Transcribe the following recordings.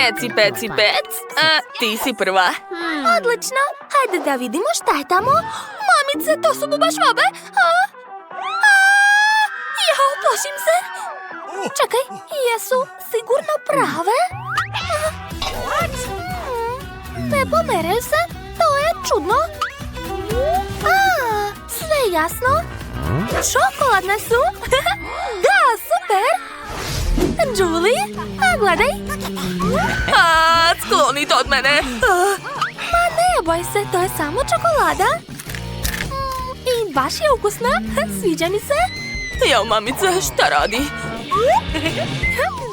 Eci, peci, pec. Ti si prva. Odlično. Hajde da vidimo šta je tamo. Mamice, to su bubašvabe. Jao, plašim se. Čekaj, jesu sigurno prave? Ne pomeraju se. To je čudno. Sve jasno. Čokoladne su. Da, super. Julie, gledaj. Sklonite od mene. Ma ne boj se, to je samo čokolada. I baš je ukusna. Sviđa mi se. Jao, mamice, šta radi?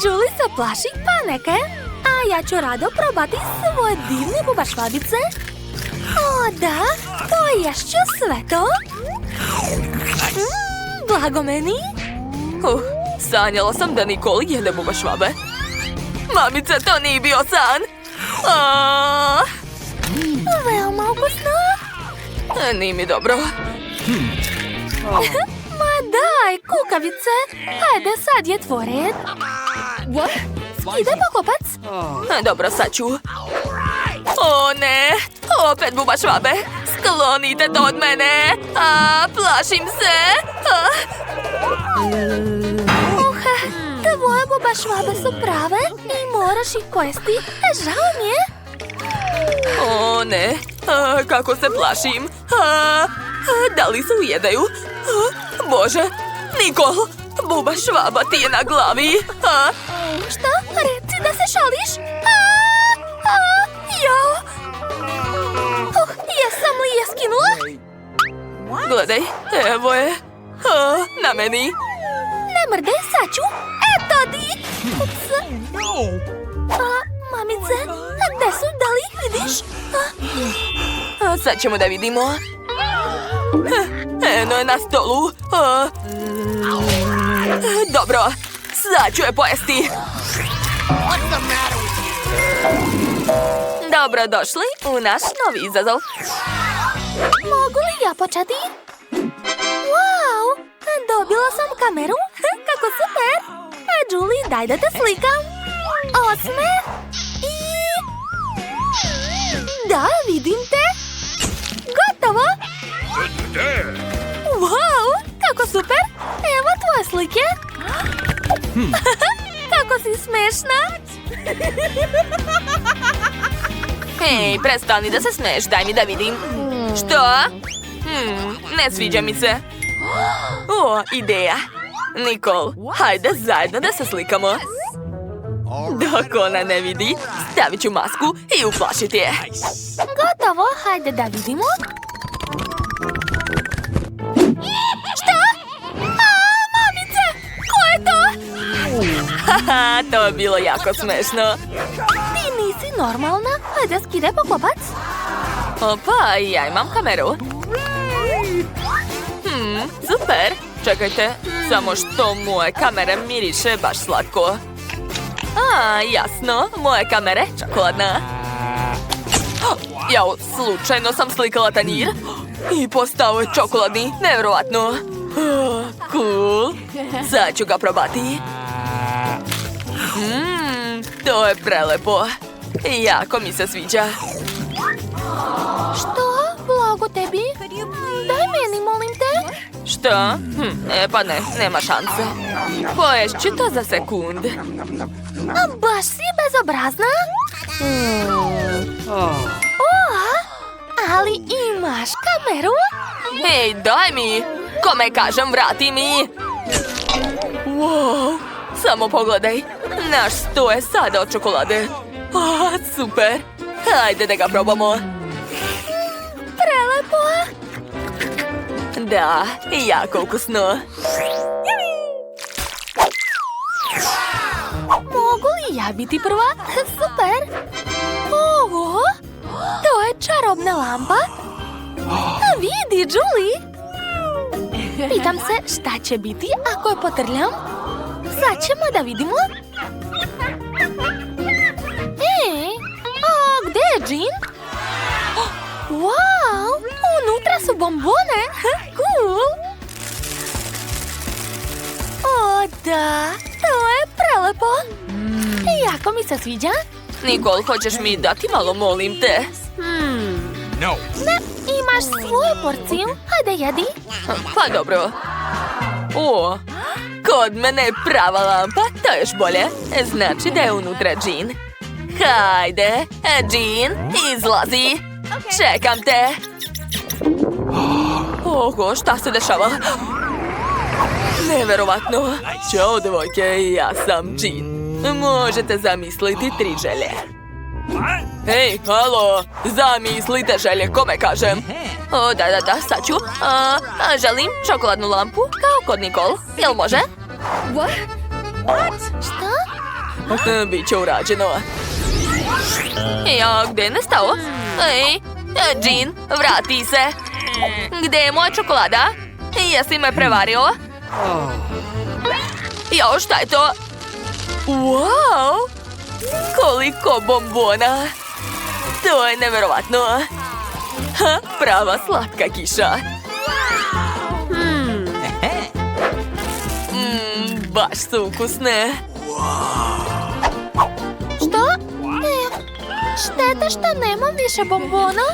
Julie se plaši, pa neke. A ja ću rado probati svoje divne bubašvabice. O, da, poješću sve to. Blago meni. Sanjala sam da Nicole jede bubašvabe. Mamice, to nije bio san. Veoma ukusno. Nije mi dobro. Ma daj, kukavice. Hajde, sad je tvoj red. Ide pokopac. Dobro, sad ću. O ne, opet bubašvabe. Sklonite to od mene. Plašim se. Tvoje bubašvabe su prave i moraš ih pojesti. Žao mi je. O ne, kako se plašim. Da li se ujedaju? Bože, Nicole, bubašvaba ti je na glavi. Šta? Reci da se šališ? Jao. Jesam li je skinula? Gledaj, evo je. Na meni. Ne mrdaj, sad ću. Eto ti. Mamice, gde su? Da li ih vidiš? Sad ćemo da vidimo. Eno je na stolu. Dobro, sad ću je pojesti. Dobrodošli u naš novi izazov. Mogu li ja početi? Wow, dobila sam kameru. Kako super. Julie, daj da te slikam. 8. I... Da, vidim te. Gotovo. Wow, kako super. Evo tvoje slike. Kako si smešna. Hej, prestani da se smeješ, daj mi da vidim. Što? Ne sviđa mi se. O, ideja. Nicole, hajde zajedno da se slikamo. Dok ona ne vidi, stavit ću masku i uplašiti je. Gotovo, hajde da vidimo. Šta? Mamice, ko je to? Haha, to je bilo jako smešno. Ti nisi normalna, hajde skidaj pokopac. Opa, ja imam kameru. Super. Čekajte, samo što moje kamere miriše baš slatko. Jasno, moje kamere, čokoladna. Jao, slučajno sam slikala tanjir i postao je čokoladni, nevjerovatno. Cool, sad ću ga probati. To je prelepo, jako mi se sviđa. Što? Blago tebi? Daj meni, molim te. Što? Pa ne, nema šanse. Poješću to za sekund. Baš si bezobrazna. Ali imaš kameru? Hej, daj mi! Kome kažem, vrati mi! Wow, samo pogledaj. Naš sto je sada od čokolade. Super! Hajde da ga probamo. Prelepo! Da, jako ukusno. Mogu li ja biti prva? Super! Oho! To je čarobna lampa. Vidi, Julie! Pitam se šta će biti ako je potrljam. Sad ćemo da vidimo. Gde je Jean? Wow! Unutra su bombone! Cool! O, da! To je prelepo! Jak Jako mi se sviđa? Nicole, hoćeš mi dati malo, molim te? No. Ne, imaš svoju porciju. Hajde, jedi. Pa dobro. O, kod mene je prava lampa, to je još bolje. Znači da je unutra Jean. Hajde, Jean, izlazi. Čekam te. Oho, šta se dešava? Neverovatno. Ćao, devojke, ja sam Jean. Možete zamisliti 3 želje. Hej, halo, zamislite želje, kome kažem? O, da, sad ću. Želim čokoladnu lampu, kao kod Nicole. Jel može? Šta? Biće urađeno. Ja, gde je nestao? Ej, Jean, vrati se. Gde je moja čokolada? Jesi me prevario? Jao, šta je to? Wow! Koliko bombona! To je neverovatno! Ha, prava slatka kiša! Baš su ukusne! Što? Šteta što nemam više bombona.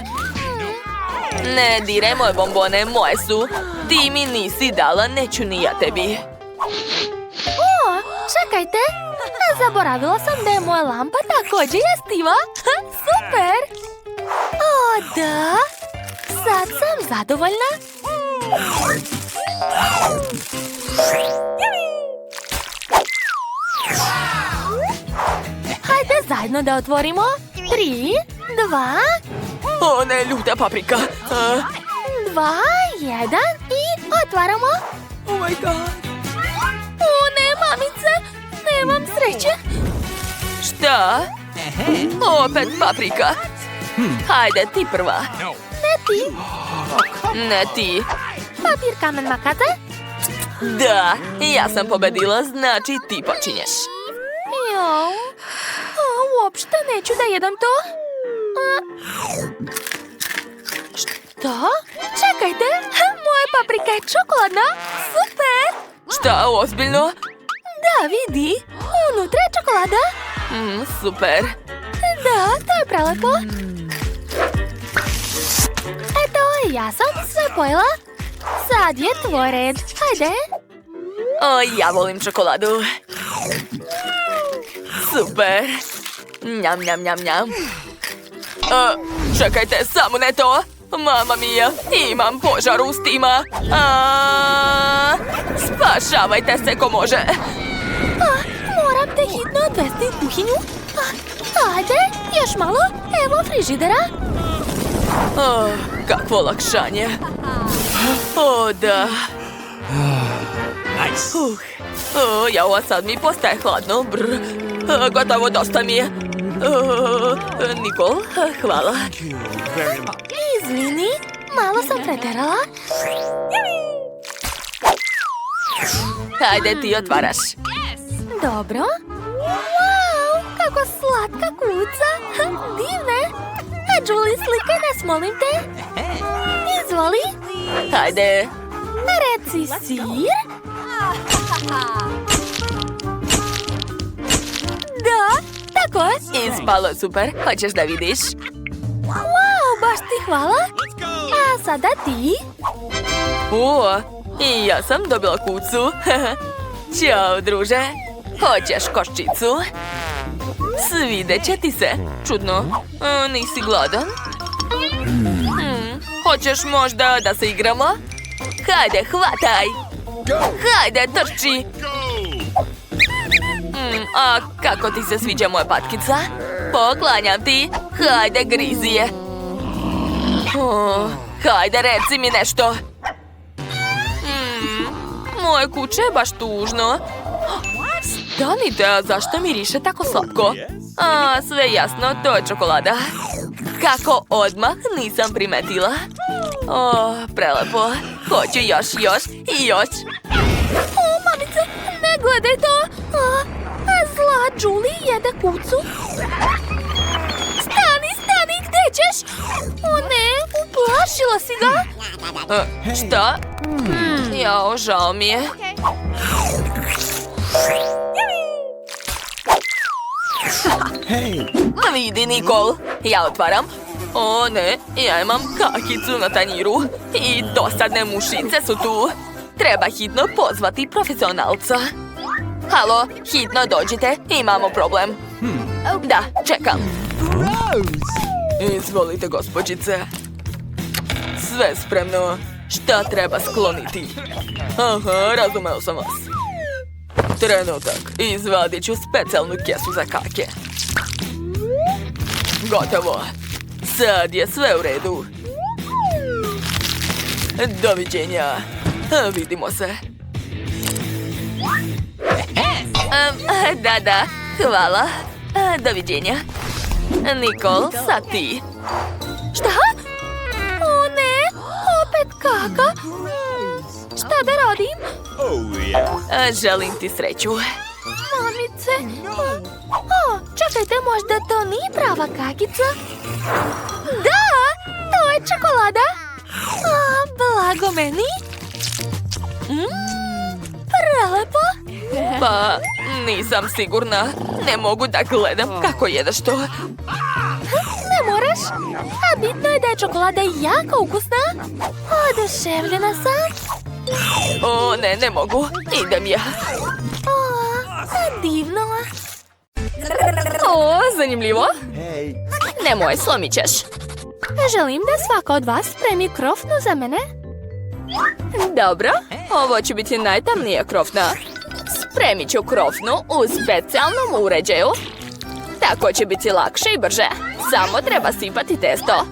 Ne diraj moje bombone, moje su! Ti mi nisi dala, neću ni ja tebi! O, čekajte! Zaboravila sam da je moja lampa također jestiva. Super! O, da! Sad sam zadovoljna. Hajde zajedno da otvorimo. 3, 2, O ne, ljuta paprika! 2, 1 i otvaramo. Oh my god! O ne, mamice! Nemam sreće. Šta? Opet paprika. Hajde, ti prva. Ne ti. Ne ti. Papir, kamen, makate. Da, ja sam pobedila, znači ti počinješ. Jo. Uopšte neću da jedem to. Što? Čekajte. Moja paprika je čokoladna. Super. Šta, ozbiljno? Da, vidi. Unutra je čokolada. Super. Da, to je prelepo. Eto, ja sam sve pojela. Sad je tvoj red. Hajde. O, ja volim čokoladu. Super. Njam, njam, njam, njam. Čekajte, samo ne to. Mama mia, imam požar u ustima. Spašavajte se ko može. Moram te hitno odvesti u kuhinju. Ajde, još malo. Evo frižidera. Kakvo olakšanje. O, da. Nice. Jao, sad mi postaje hladno. Gotovo, dosta mi je. Nicole, hvala. Izvini, malo sam preterala. Hajde, ti otvaraš. Dobro. Wow, kako slatka kuca. Divne. Julie, slikaj nas, molim te. Izvoli. Hajde. Reci sir. Da, tako je. Ispalo super. Hoćeš da vidiš? Wow, baš ti hvala. A sada ti. I ja sam dobila kucu. Ćao, druže. Hoćeš koščicu? Svidet će ti se. Čudno. Nisi gladan? Hoćeš možda da se igramo? Hajde, hvataj. Hajde, trči. A kako ti se sviđa moja patkica? Poklanjam ti. Hajde, grizi je. Hajde, reci mi nešto. Moje kuće je baš tužno. Stanite, a zašto miriše tako slatko? Sve jasno, to je čokolada. Kako odmah nisam primetila. Prelepo. Hoću još i još. Mamice, ne gledaj to. Zla Julie jede kucu. Stani, gde ćeš? O ne, uplašila si ga. Šta? Jao, žao mi je. Vidi, Nikol. Ja otvaram. O ne, ja imam kakicu na tanjiru. I dosadne mušice su tu. Treba hitno pozvati profesionalca. Halo, hitno dođite, imamo problem. Da, čekam. Izvolite, gospođice. Sve spremno. Šta treba skloniti? Aha, razumeo sam vas. Trenutak, izvadit ću specijalnu kesu za kake. Gotovo. Sad je sve u redu. Doviđenja. Vidimo se. Da, hvala. Doviđenja. Nikol, sad ti. Šta? O ne, opet kaka. Šta da radim? Želim ti sreću. Mamice. O, čekajte, možda to nije prava kakica? Da, to je čokolada. Blago meni. Prelepo. Pa, nisam sigurna. Ne mogu da gledam kako jedeš to. Ne moraš. A bitno je da je čokolada jako ukusna. Oduševljena sam. O, ne mogu. Idem ja. Divno. O, zanimljivo. Nemoj, slomit ćeš. Želim da svaka od vas spremi krofnu za mene. Dobro, ovo će biti najtamnija krofna. Spremit ću krofnu u specijalnom uređaju. Tako će biti lakše i brže. Samo treba sipati testo.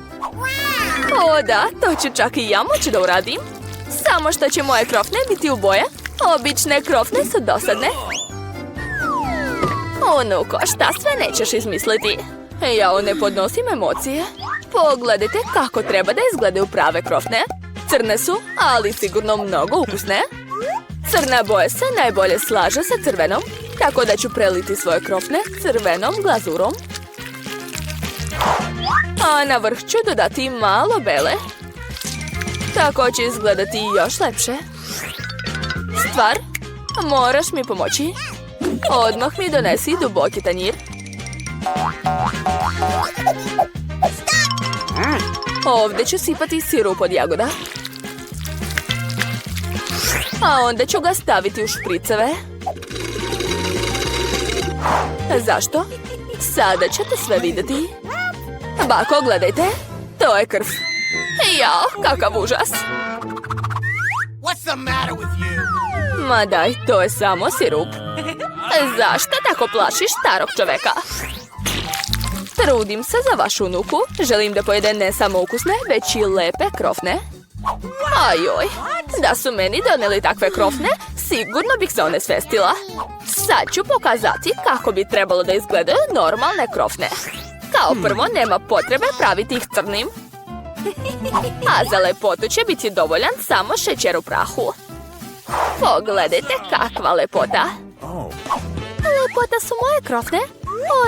O da, to ću čak i ja moći da uradim. Samo što će moje krofne biti u boje. Obične krofne su dosadne. Unuko, šta sve nećeš izmisliti? Ja ne podnosim emocije. Pogledajte kako treba da izgledaju prave krofne. Crne su, ali sigurno mnogo ukusne. Crna boja se najbolje slaže sa crvenom, tako da ću preliti svoje krofne crvenom glazurom. A na vrh ću dodati malo bele. Tako će izgledati još lepše. Stvar, moraš mi pomoći. Odmah mi donesi duboki tanjir. Ovdje ću sipati sirup od jagoda. A onda ću ga staviti u špriceve. Zašto? Sada ćete sve vidjeti. Bako, gledajte. To je krv. Jao, kakav užas. Ma daj, to je samo sirup. Zašto tako plašiš starog čoveka? Trudim se za vašu unuku. Želim da pojede ne samo ukusne, već i lepe krofne. Ajoj, da su meni doneli takve krofne, sigurno bih se onesvestila. Sad ću pokazati kako bi trebalo da izgledaju normalne krofne. Kao prvo, nema potrebe praviti ih crnim. A za lepotu će biti dovoljan samo šećer u prahu. Pogledajte kakva lepota. Lepota su moje krofne.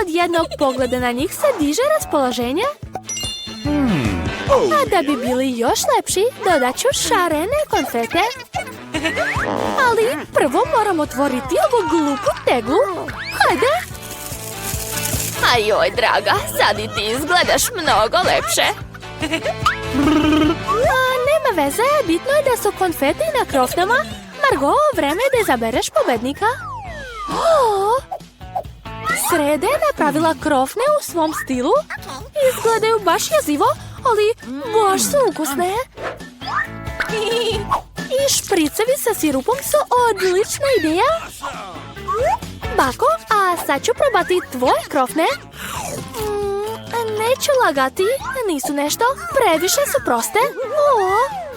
Od jednog pogleda na njih se diže raspoloženje. A da bi bili još lepši, dodat ću šarene konfete. Ali prvo moram otvoriti ovu glupu teglu. Hajde! Ajoj, draga, sad i ti izgledaš mnogo lepše. Nema veze, bitno je da su konfeti na krofnama. Margo, vreme je da izabereš pobednika. Sreda je napravila krofne u svom stilu. Izgledaju baš jezivo, ali baš su ukusne. I špricevi sa sirupom su odlična ideja. Bako, a sad ću probati tvoje krofne. Neću lagati, nisu nešto, previše su proste.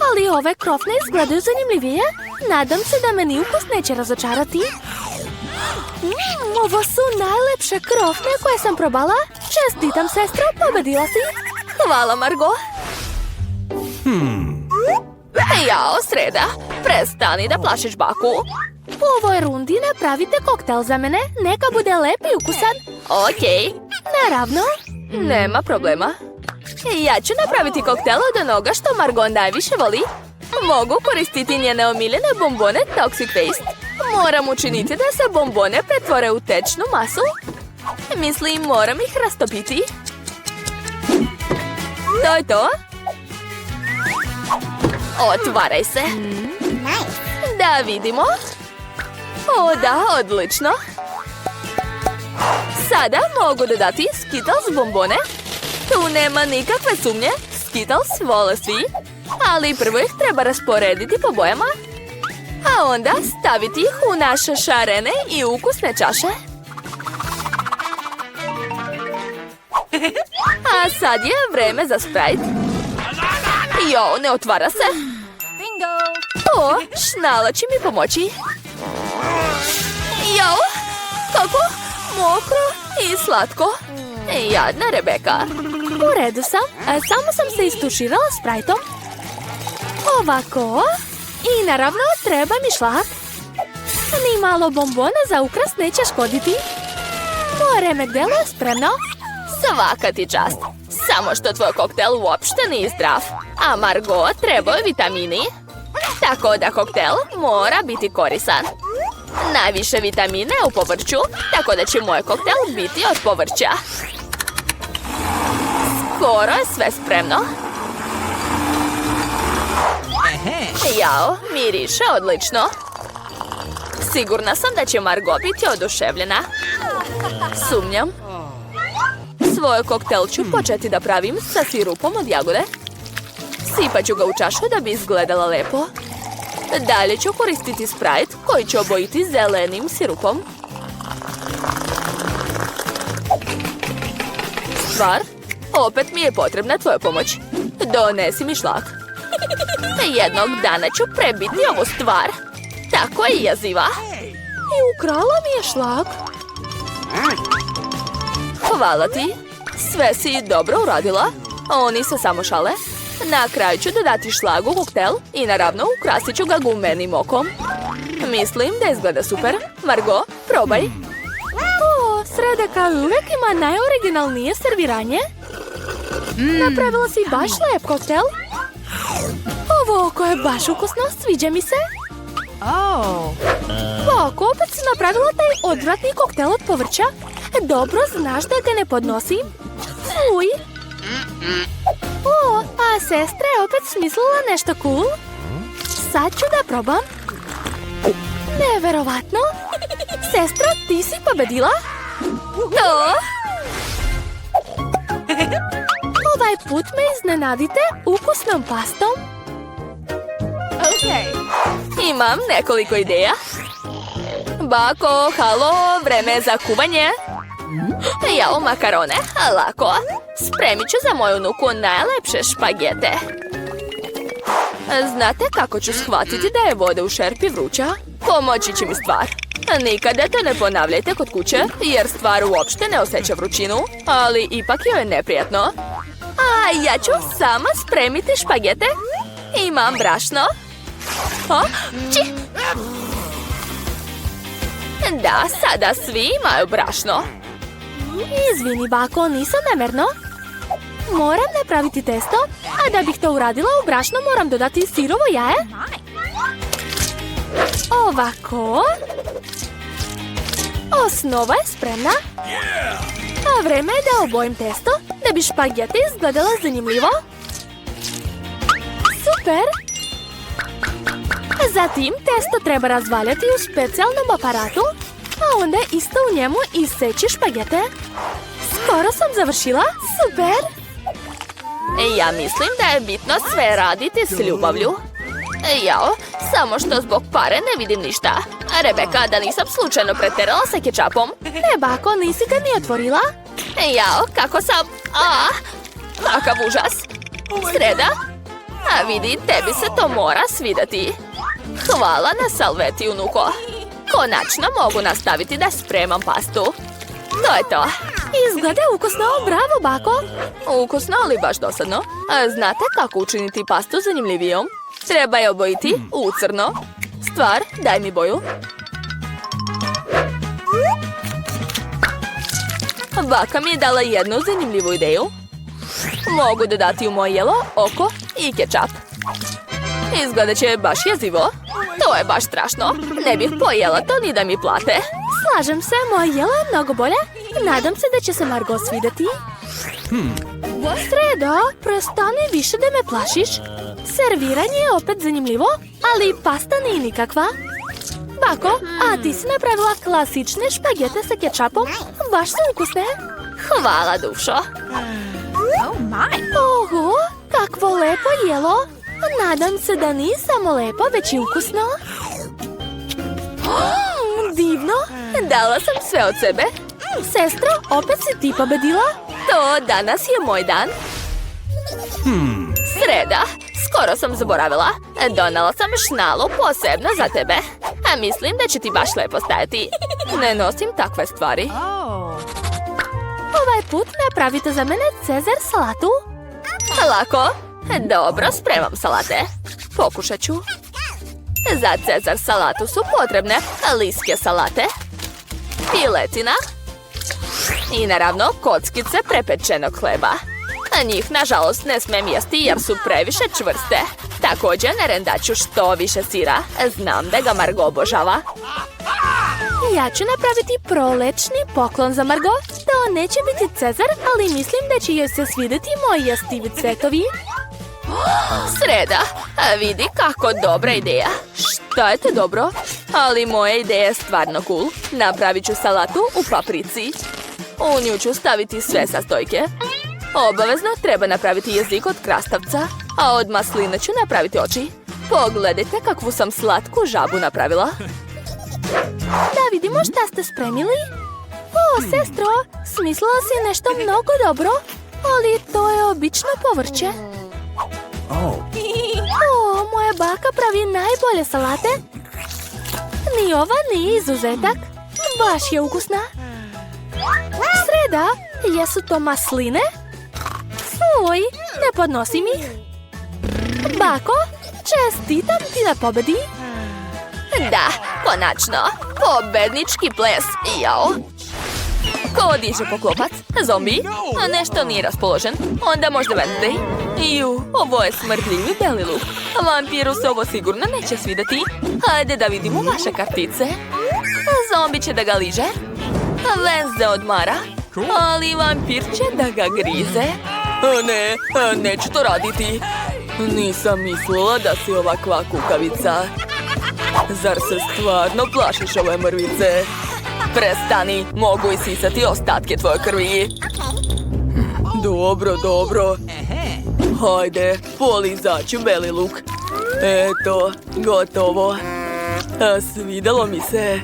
Ali ove krofne izgledaju zanimljivije. Nadam se da me ni ukus neće razočarati. Ovo su najlepše krofne koje sam probala. Čestitam, sestro, pobedila si. Hvala, Margo. Jao, Sreda, prestani da plašiš baku. U ovoj rundi napravite koktel za mene. Neka bude lep i ukusan. Okej. Naravno. Nema problema. Ja ću napraviti koktel od onoga što Margo najviše voli. Mogu koristiti njene omiljene bombone Toxic Waste. Moram učiniti da se bombone pretvore u tečnu masu. Mislim, moram ih rastopiti. To je to. Otvaraj se. Da vidimo. O, da, odlično. Sada mogu dodati Skittles bombone. Tu nema nikakve sumnje. Skittles vole svi. Ali prvo ih treba rasporediti po bojama. A onda staviti ih u naše šarene i ukusne čaše. A sad je vreme za Sprite. Jo, ne otvara se. O, šnala će mi pomoći. Jo, kako mokro i slatko. Jadna Rebeka. U redu sam. Samo sam se istuširala Spriteom. Ovako. I naravno treba mi šlag. Ni malo bombona za ukras neće škoditi. Moje remedelo je spremno. Svaka ti čast. Samo što tvoj koktel uopšte nije zdrav. A Margot trebaju vitamini. Tako da koktel mora biti korisan. Najviše vitamine u povrću, tako da će moj koktel biti od povrća. Skoro je sve spremno. Jao, miriše odlično. Sigurna sam da će Margot biti oduševljena. Sumnjam. Svoj koktel ću početi da pravim sa sirupom od jagode. Sipat ću ga u čašu da bi izgledala lepo. Dalje ću koristiti Sprite koji ću obojiti zelenim sirupom. Stvar, opet mi je potrebna tvoja pomoć. Donesi mi šlag. Jednog dana ću prebiti ovu stvar. Tako je jeziva. I ukrala mi je šlag. Hvala ti. Sve si dobro uradila. Oni se samo šale. Na kraju ću dodati šlag u koktel i naravno ukrasit ću ga gumenim okom. Mislim da izgleda super. Margot, probaj. O, Sreda kao i uvijek ima najoriginalnije serviranje. Napravila si baš lijep koktel. Ovo oko je baš ukusno, sviđa mi se. Bako, opet si napravila taj odvratni koktel od povrća. Dobro znaš da ga ne podnosim. Fuj. O, a sestra je opet smislila nešto cool. Sad ću da probam. Neverovatno. Sestra, ti si pobedila? To? Ovaj put me iznenadite ukusnom pastom. Imam nekoliko ideja. Bako, halo, vreme je za kuvanje. Jao, makarone, lako. Spremit ću za moju unuku najlepše špagete. Znate kako ću shvatiti da je voda u šerpi vruća? Pomoći će mi stvar. Nikada to ne ponavljajte kod kuće, jer stvar uopšte ne osjeća vrućinu, ali ipak joj je neprijatno. A ja ću sama spremiti špagete. Imam brašno. Či! Da, sada svi imaju brašno. Izvini, bako, nisam namjerno. Moram napraviti testo, a da bih to uradila u brašno moram dodati sirovo jaje. Ovako. Osnova je spremna. A vreme je da obojim testo, da bi špagete izgledala zanimljivo. Super! Zatim testo treba razvaljati u specijalnom aparatu, a onda isto u njemu iseći špagete. Skoro sam završila. Super! Ja mislim da je bitno sve raditi s ljubavlju. Jao, samo što zbog pare ne vidim ništa. Rebeka, da nisam slučajno pretjerala sa kečapom. Ne, bako, nisi ga ni otvorila. Jao, kako sam... Kakav užas. Sreda? A vidi, tebi se to mora svidati. Hvala na salveti, unuko. Konačno mogu nastaviti da spremam pastu. To je to. Izgleda ukusno, bravo, bako. Ukusno, ali baš dosadno. A znate kako učiniti pastu zanimljivijom? Treba je obojiti u crno. Stvar, daj mi boju. Baka mi je dala jednu zanimljivu ideju. Mogu dodati u moje jelo oko i kečap. Izgleda će baš jezivo. To je baš strašno. Ne bih pojela to ni da mi plate. Slažem se, moje jelo je mnogo bolje. Nadam se da će se Margot svidjeti. Sreda, prestani više da me plašiš. Serviranje je opet zanimljivo, ali pasta nije nikakva. Bako, a ti si napravila klasične špagete sa kečapom. Baš su ukusne. Hvala, dušo. Oh my. Oho, kakvo lepo jelo. Nadam se da nije samo lepo, već i ukusno. Divno. Dala sam sve od sebe. Sestro, opet si ti pobedila? To danas je moj dan. Sreda, skoro sam zaboravila. Donala sam šnalu posebno za tebe. A mislim da će ti baš lepo stajati. Ne nosim takve stvari. Oh. Ovaj put napravite za mene Cezar salatu. Lako. Dobro, spremam salate. Pokušat ću. Za Cezar salatu su potrebne liske salate, piletina i naravno kockice prepečenog hleba. A njih, nažalost, ne smijem jesti jer su previše čvrste. Također narendat ću što više sira. Znam da ga Margot obožava. Ja ću napraviti prolećni poklon za Margot. To neće biti Cezar, ali mislim da će joj se svidjeti moji jestivi cvetovi. Sreda, a vidi kako dobra ideja. Šta je to dobro? Ali moja ideja je stvarno cool. Napravit ću salatu u paprici. U nju ću staviti sve sastojke. Obavezno treba napraviti jezik od krastavca, a od masline ću napraviti oči. Pogledajte kakvu sam slatku žabu napravila. Da vidimo šta ste spremili. O, sestro, smislila si nešto mnogo dobro, ali to je obično povrće. O, moja baka pravi najbolje salate. Ni ova nije izuzetak. Baš je ukusna. Sreda, jesu to masline? Fuj, ne podnosim ih. Bako, čestitam ti na pobedi. Da, konačno. Pobednički ples. Jao. Ko diže poklopac? Zombi? A nešto nije raspoložen. Onda možda Wednesday. Ju, ovo je smrdljivi beli luk. Vampiru se ovo sigurno neće svidjeti. Hajde da vidimo vaše kartice. Zombi će da ga liže. Wednesday odmara. Ali vampir će da ga grize. Ne, neću to raditi. Nisam mislila da si ovakva kukavica. Zar se stvarno plašiš ove mrvice? Prestani, mogu isisati ostatke tvoje krvi. Dobro, dobro. Hajde, polizat ću beli luk. Eto, gotovo. Svidjelo mi se.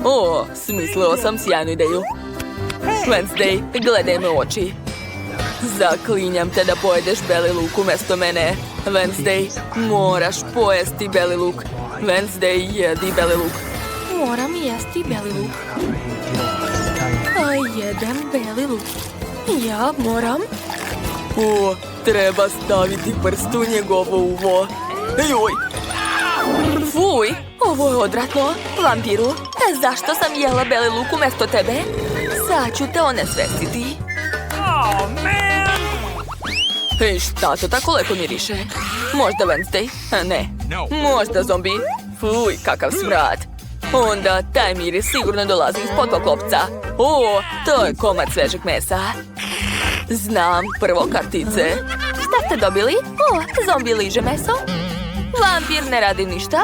O, smislio sam sjajnu ideju. Wednesday, gledaj me u oči. Zaklinjam te da pojedeš beli luk umjesto mene. Wednesday, moraš pojesti beli luk. Wednesday, jedi beli luk. Moram jesti beli luk. A jedem beli luk. Ja moram. O, treba staviti prst u njegovo uvo. Joj! Fuj, ovo je odvratno. Vampiru, zašto sam jela beli luk umjesto tebe? Sad ću te onesvestiti. Oh man! I šta to tako lepo miriše? Možda Wednesday? Ne. Možda zombi? Fuj, kakav smrad. Onda taj miris sigurno dolazi ispod poklopca. O, to je komad svežeg mesa. Znam, prvo kartice. Šta ste dobili? O, zombi liže meso. Vampir ne radi ništa.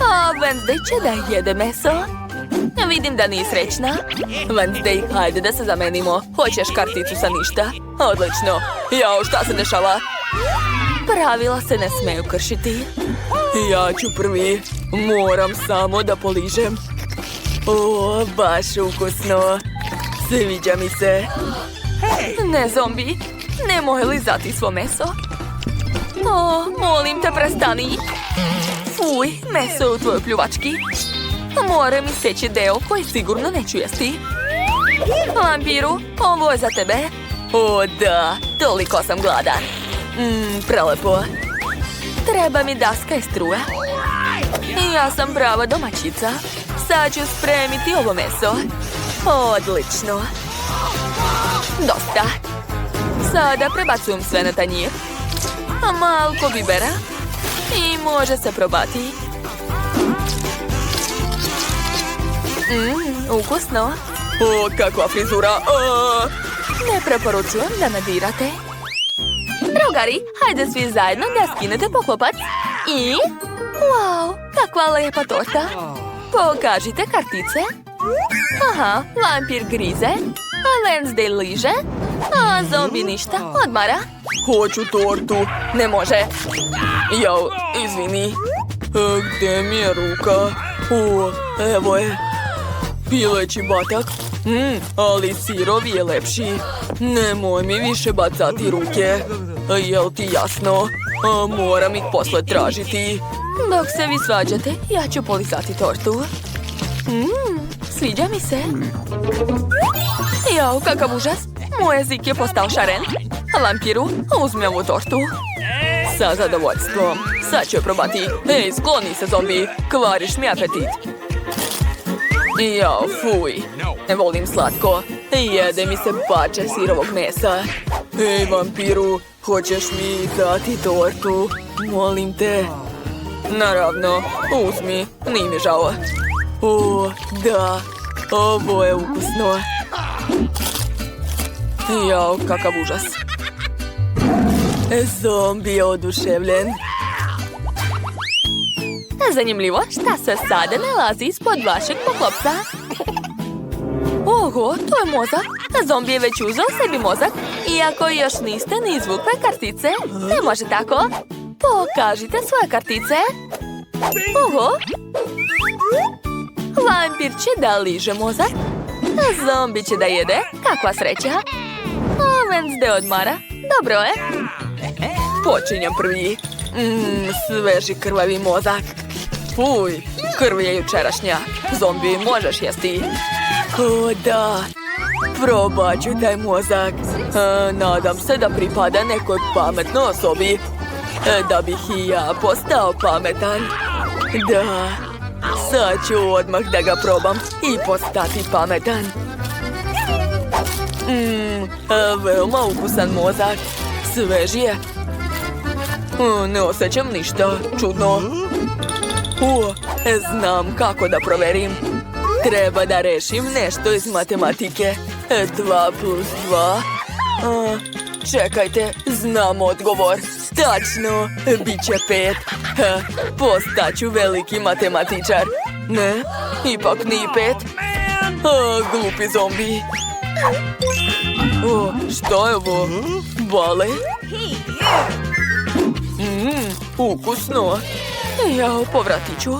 A Wednesday će da jede meso. Vidim da nije srećna. Wednesday, hajde da se zamenimo. Hoćeš karticu sa ništa? Odlično. Jao, šta se dešava? Pravila se ne smeju kršiti. Ja ću prvi. Moram samo da poližem. O, baš ukusno. Sviđa mi se. Ne, zombi. Nemoj lizati svo meso. O, molim te, prestani. Fuj, meso u tvojoj pljuvački. Moram iseći deo koji sigurno neću jesti. Vampiru, ovo je za tebe. O da, toliko sam gladan. Prelepo. Treba mi daska i struja. Ja sam prava domaćica. Sad ću spremiti ovo meso. Odlično. Dosta. Sada prebacujem sve na tanjir. Malko bibera. I može se probati. Ukusno. O, kakva frizura. Ne preporučujem da me dirate. Drugari, hajde svi zajedno da skinete poklopac. I... Wow, kakva lepa torta. Pokažite kartice. Aha, vampir grize. A Wednesday liže. A zombi ništa, odmara. Hoću tortu. Ne može. Jao, izvini. Gde mi je ruka? O, evo je. Pileći batak. Ali sirov je lepši. Nemoj mi više bacati ruke. Jel ti jasno? Moram ih posle tražiti. Dok se vi svađate, ja ću polisati tortu. Sviđa mi se. Jao, kakav užas. Moj jezik je postao šaren. Vampiru, uzmi ovu tortu. Sa zadovoljstvom. Sad ću je probati. Ej, skloni se, zombi. Kvariš mi apetit. Jao, fuj. Ne volim slatko. Jede mi se pače sirovog mesa. Ej, vampiru, hoćeš mi dati tortu? Molim te. Naravno, uzmi. Nije mi žao. O, da. Ovo je ukusno. Jao, kakav užas. Zombi je oduševljen. Zanimljivo, šta se sada nalazi ispod vašeg poklopca? Oho, to je mozak. Zombi je već uzeo sebi mozak. Iako još niste ni izvukle kartice. Ne može tako. Pokažite svoje kartice. Oho. Vampir će da liže mozak. Zombi će da jede. Kakva sreća. A Wednesday odmara. Dobro je. Počinjem prvi. Sveži krvavi mozak. Fuj, krv je jučerašnja. Zombi, možeš jesti. O, da. Probat ću taj mozak. Nadam se da pripada nekoj pametnoj osobi. Da bih i ja postao pametan. Da. Sad ću odmah da ga probam i postati pametan. Veoma ukusan mozak. Svež je. Ne osjećam ništa. Čudno. Znam kako da proverim. Treba da rešim nešto iz matematike. 2 plus 2. Čekajte, znam odgovor. Tačno, bit će 5. Postaću veliki matematičar. Ne, ipak nije 5. Glupi zombi. Šta je ovo? Bale? Ukusno. Jao, povratit ću.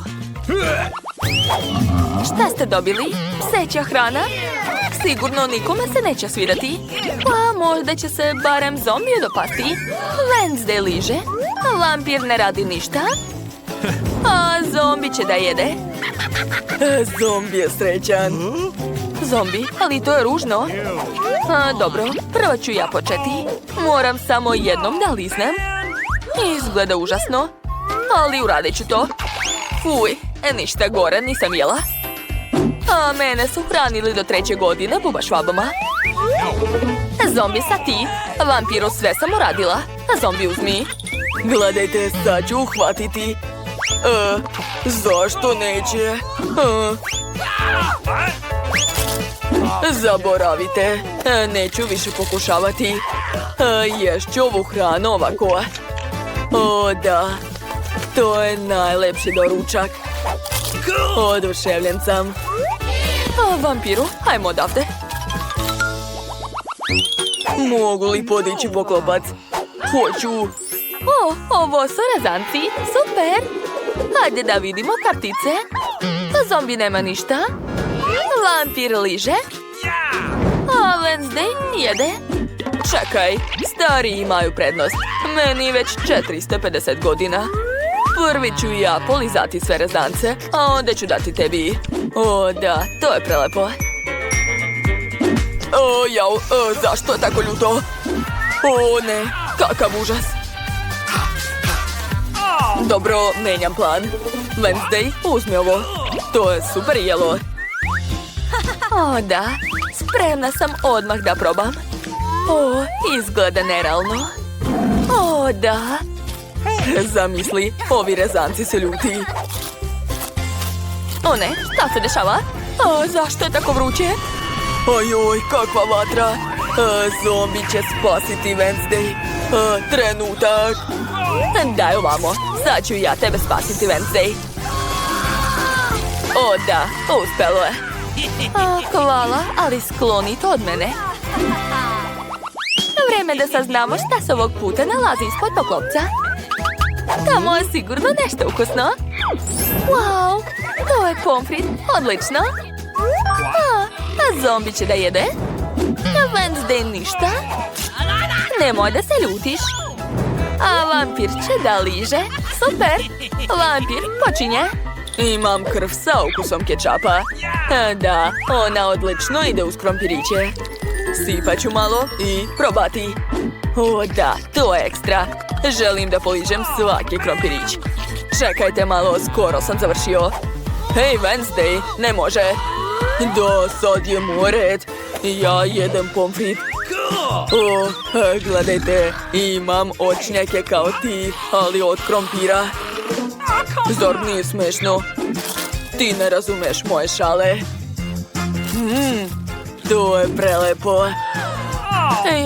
Šta ste dobili? Pseća hrana? Sigurno nikome se neće svidati. Pa možda će se barem zombiju dopasti. Wednesday liže. Vampir ne radi ništa. A zombi će da jede. Zombi je srećan. Zombi, ali to je ružno. Dobro, prvo ću ja početi. Moram samo jednom da liznem. Izgleda užasno. Ali uradit ću to. Fuj, ništa gore nisam jela. A mene su hranili do 3. godine bubašvabama. Zombi, sad ti. Vampiru sve sam uradila. Zombi, uzmi. Gledajte, sad ću uhvatiti. Zašto neće? Zaboravite. Neću više pokušavati. Ješću ovu hranu ovako. O, da. To je najlepši doručak. Oduševljen sam. Vampiru, hajmo odavde. Mogu li podići poklopac? Hoću. Ovo su rezanci. Super. Hajde da vidimo kartice. Zombi nema ništa. Vampir liže. A Wednesday jede. Čekaj, stari imaju prednost. Meni već 450 godina. Prvi ću ja polizati sve rezance, a onda ću dati tebi. O, da, to je prelepo. Jao, zašto je tako ljuto? O, ne, kakav užas. Dobro, menjam plan. Wednesday, uzmi ovo. To je super jelo. O, da, spremna sam odmah da probam. O, izgleda nerealno. O, da. Zamisli, ovi rezanci su ljuti. O ne, šta se dešava? Zašto je tako vruće? Ojoj, kakva vatra. Zombi će spasiti Wednesday. Trenutak. Daj ovamo, sad ću ja tebe spasiti, Wednesday. O da, uspelo je. Hvala, ali skloni to od mene. Vreme da saznamo šta se ovog puta nalazi ispod poklopca. Tamo je sigurno nešto ukusno. Wow, to je pomfrit, odlično. A zombi će da jede? Wednesday ništa? Nemoj da se ljutiš. A vampir će da liže. Super, vampir počinje. Imam krv sa ukusom kečapa. Da, ona odlično ide uz krompiriće. Sipat ću malo i probati. O da, to je ekstra. Želim da poližem svaki krompirić. Čekajte malo, skoro sam završio. Hej, Wednesday, ne može. Da, sad je moj red. Ja jedem pomfrit. O, gledajte, imam očnjake kao ti, ali od krompira. Zar nije smešno? Ti ne razumeš moje šale. To je prelepo.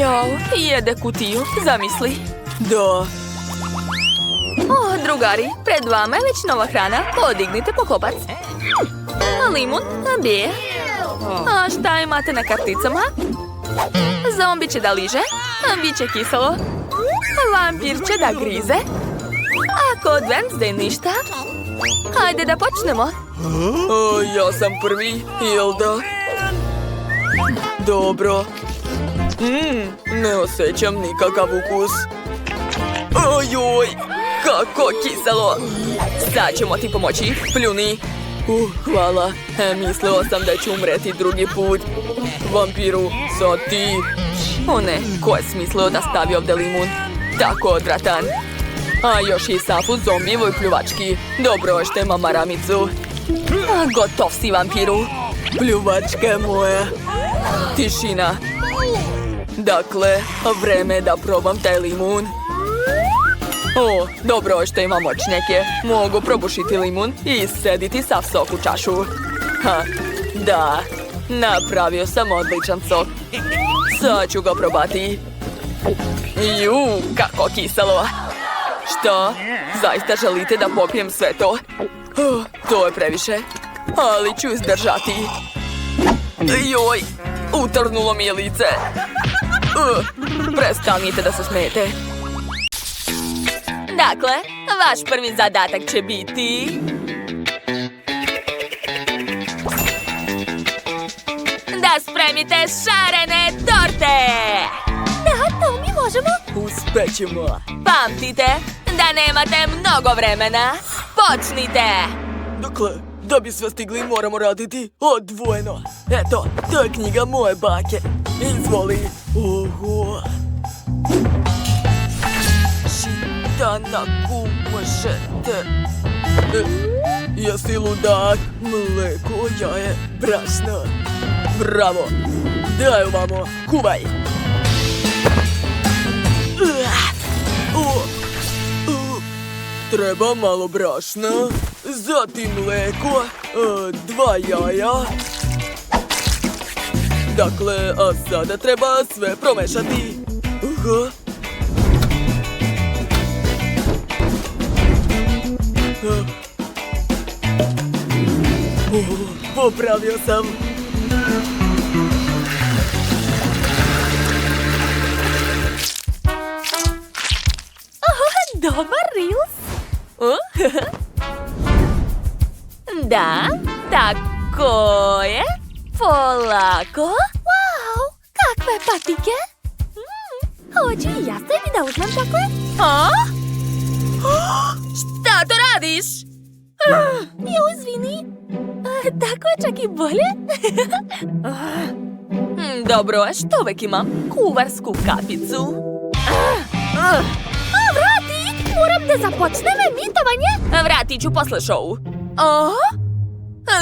Jao, jede kutiju, zamisli. Da. Drugari, pred vama je već nova hrana. Podignite poklopac. Limun, bije. A šta imate na karticama? Zombi će da liže, biće kiselo. Vampir će da grize. A kod Wednesday ništa. Hajde da počnemo. Ja sam prvi, jel da? Dobro. Ne osjećam nikakav ukus. Ojoj, kako kiselo. Sad ćemo ti pomoći, pljuni. Hvala, mislila sam da ću umreti drugi put. Vampiru, sad ti. O ne, ko je smislio da stavi ovdje limun? Tako odvratan. A još i safu zombijevoj pljuvački. Dobro je što ima maramicu. Gotov si, vampiru. Pljuvačke moje. Tišina. Dakle, vreme je da probam taj limun. O, dobro je što imam očnjake. Mogu probušiti limun i sediti sav sok u čašu. Da, napravio sam odličan sok. Sad ću ga probati. Kako kiselo. Što? Zaista želite da popijem sve to? To je previše. Ali ću izdržati. Joj, utrnulo mi je lice. Prestanite da se smijete. Dakle, vaš prvi zadatak će biti... da spremite šarene torte! Da, to mi možemo. Uspećemo. Pamtite da nemate mnogo vremena. Počnite! Dakle, da bi sve stigli moramo raditi odvojeno. Eto, to je knjiga moje bake. Izvoli. Oho. Šitanaku možete. Jesi ludak? Mleko, jaje, brašno. Bravo. Daj ovamo, kuvaj. Treba malo brašna, zatim mleko, 2 jaja. Dakle, a sada treba sve promešati. Popravio sam. Dobar Reels. Da, tako je. Polako. Wow, kakve patike. Hoću i ja sebi da uzmem takve. Šta to radiš? Izvini. Tako je čak i bolje. Dobro, što uvek imam? Kuvarsku kapicu. Vrati, moram da započnem emitovanje. Vratit ću posle šovu.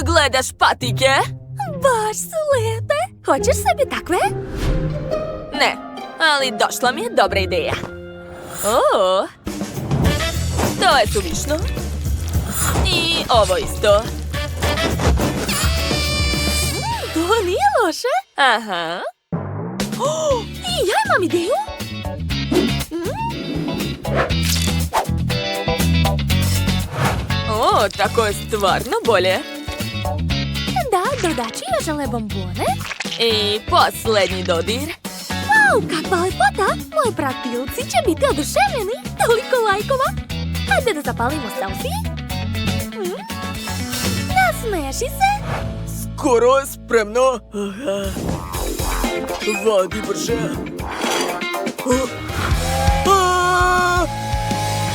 Gledaš patike? Baš su lepe. Hoćeš sebi takve? Ne, ali došla mi je dobra ideja. To je suvišno. I ovo isto. To nije Može? Aha. I ja imam ideju. O, tako je stvarno bolje. Da, dodat ću još bombone. I posljednji dodir. Wow, kakva lepota! Moji pratilci će biti oduševljeni. Toliko lajkova. Hajde da zapalimo selfie. Nasmeši se. Skoro je spremno. Vadi brže.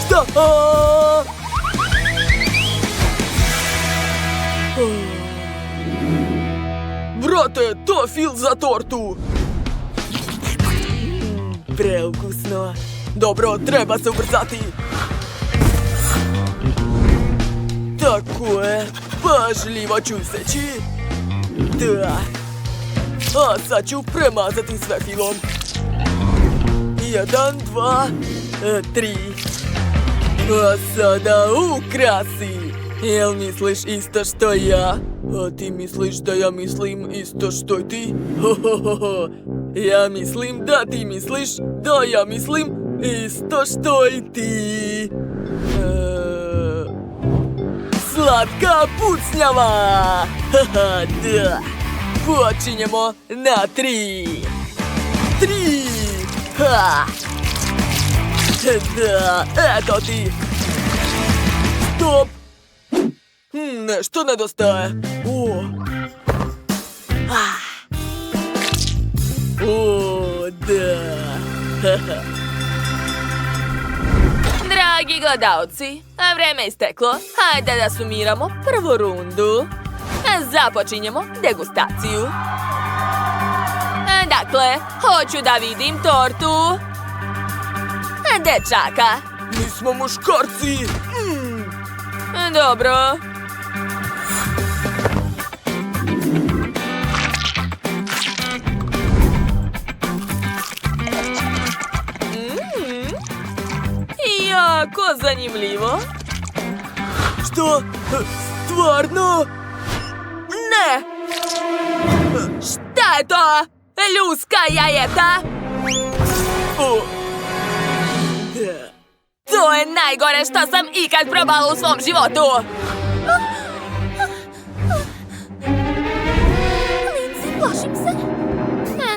Šta? Brate, to je fil za tortu. Preukusno. Dobro, treba se ubrzati. Tako je. Pažljivo ću seći. Da. A sad ću premazati sve filom. 1, 2, 3. A sada ukrasi. Jel misliš isto što ja? A ti misliš da ja mislim isto što i ti? Ja mislim da ti misliš da ja mislim isto što i ti. Slatka pucnjava! Da! Počinjemo na 3! 3! Ha! Da, eto ti! Stop! Nešto nedostaje. O, da! Dragi gledalci, vreme je isteklo. Hajde da sumiramo prvu rundu. Započinjemo degustaciju. Dakle, hoću da vidim tortu dečaka. Mi smo muškarci! Dobro. Jako zanimljivo. Što? Stvarno? Ne! Šta je to? Ljuska jajeta? O! Da! To je najgore što sam ikad probala u svom životu! Lindsay, plašim se.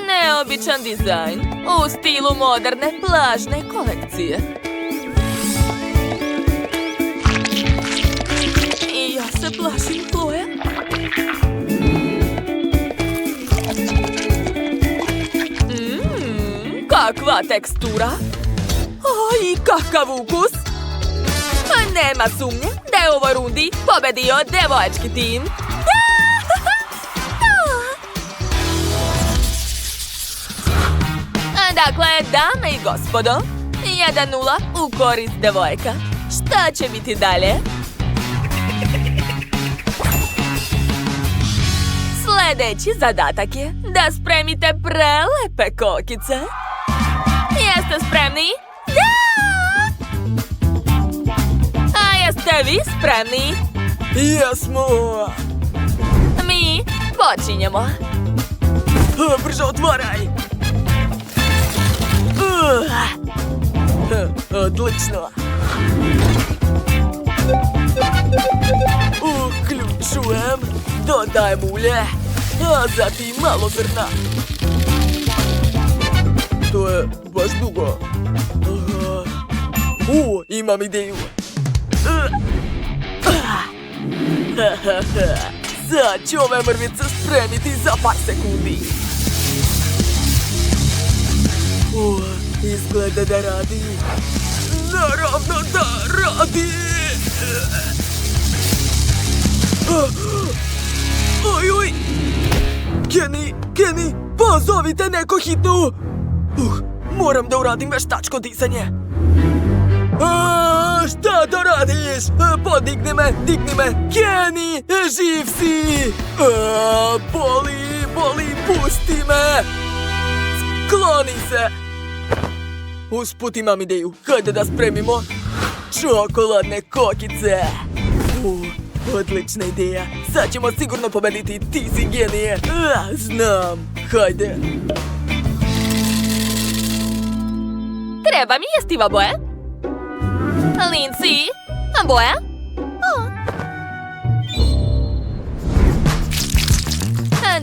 Neobičan dizajn u stilu moderne plažne kolekcije. I ja se plašim, Chloe. Kakva tekstura! I kakav ukus! Nema sumnje da je u ovoj rundi pobedio devoječki tim. Dakle, dame i gospodo, 1-0 u korist devojka. Šta će biti dalje? Sljedeći zadatak je da spremite prelepe kokice. Jeste spremni? Da! A jeste vi spremni? Jesmo! Mi počinjemo. Brže otvaraj! Odlično! Uključujem, dodajem ulje, a zatim malo zrna. To je baš dugo. Imam ideju. Sad ću ove mrvice spremiti za par sekundi. Izgleda da radi. Naravno da radi. Oj! Kenny, pozovite neko hitnu! Moram da uradim veštačko disanje. Šta to radiš? Podigni me! Kenny, živ si! Boli, pusti me! Skloni se! Usput imam ideju. Hajde da spremimo čokoladne kokice. Odlična ideja. Sad ćemo sigurno pobediti, ti si genije. Znam, hajde. Treba mi jestiva boja. Lindsay, boja?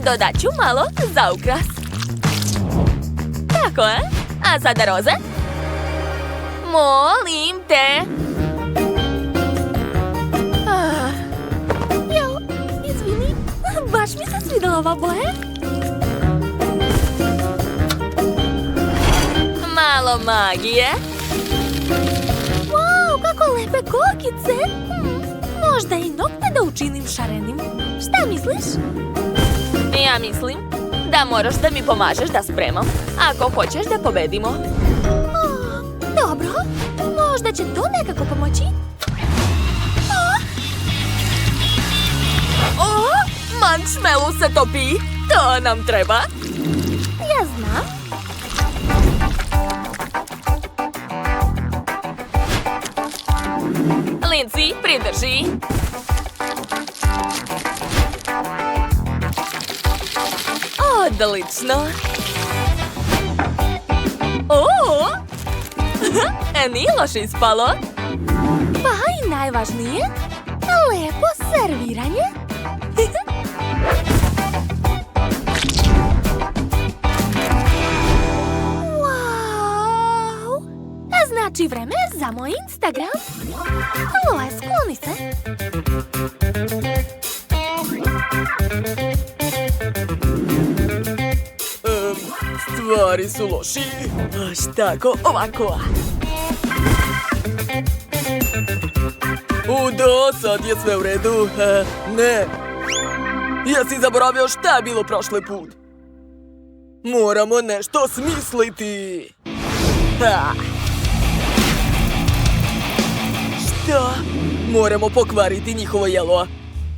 Dodat ću malo za ukras. Tako je. A sada roze. Molim te. Jo, izvini, baš mi se svidela ova boja. Malo magije. Wow, kako lepe kokice. Možda i nokte da učinim šarenim. Šta misliš? Ja mislim da moraš da mi pomažeš da spremam ako hoćeš da pobedimo. Dobro, možda će to nekako pomoći. Marshmallow se topi. To nam treba. Ja znam. Lindsay, pridrži. Odlično. Nije loše ispalo. Pa i najvažnije, lepo serviranje. Wow! Znači vreme za moj Instagram. Loe, skloni se. Stvari su loši. Tako, ovako. Udo, sad je sve u redu. Ne. Jesi zaboravio šta je bilo prošli put? Moramo nešto smisliti. Šta? Moramo pokvariti njihovo jelo.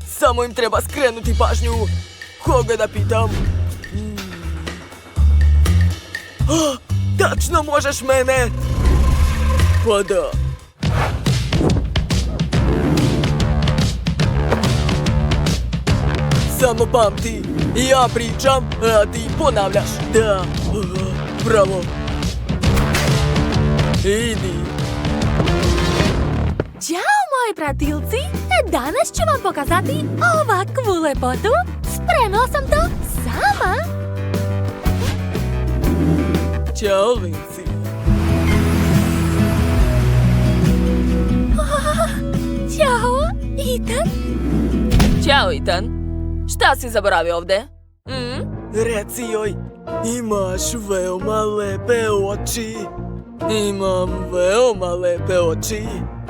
Samo im treba skrenuti pažnju. Koga da pitam? Tačno možeš mene? Pa da. Samo pamti, ja pričam, a ti ponavljaš. Da, bravo. Idi. Ćao, moji pratilci! Danas ću vam pokazati ovakvu lepotu. Spremila sam to sama. Ćao, Lindsay. Ćao, Ethan. Ćao, Ethan. Šta si zaboravio ovde? Reci joj, imaš veoma lepe oči. Imam veoma lepe oči.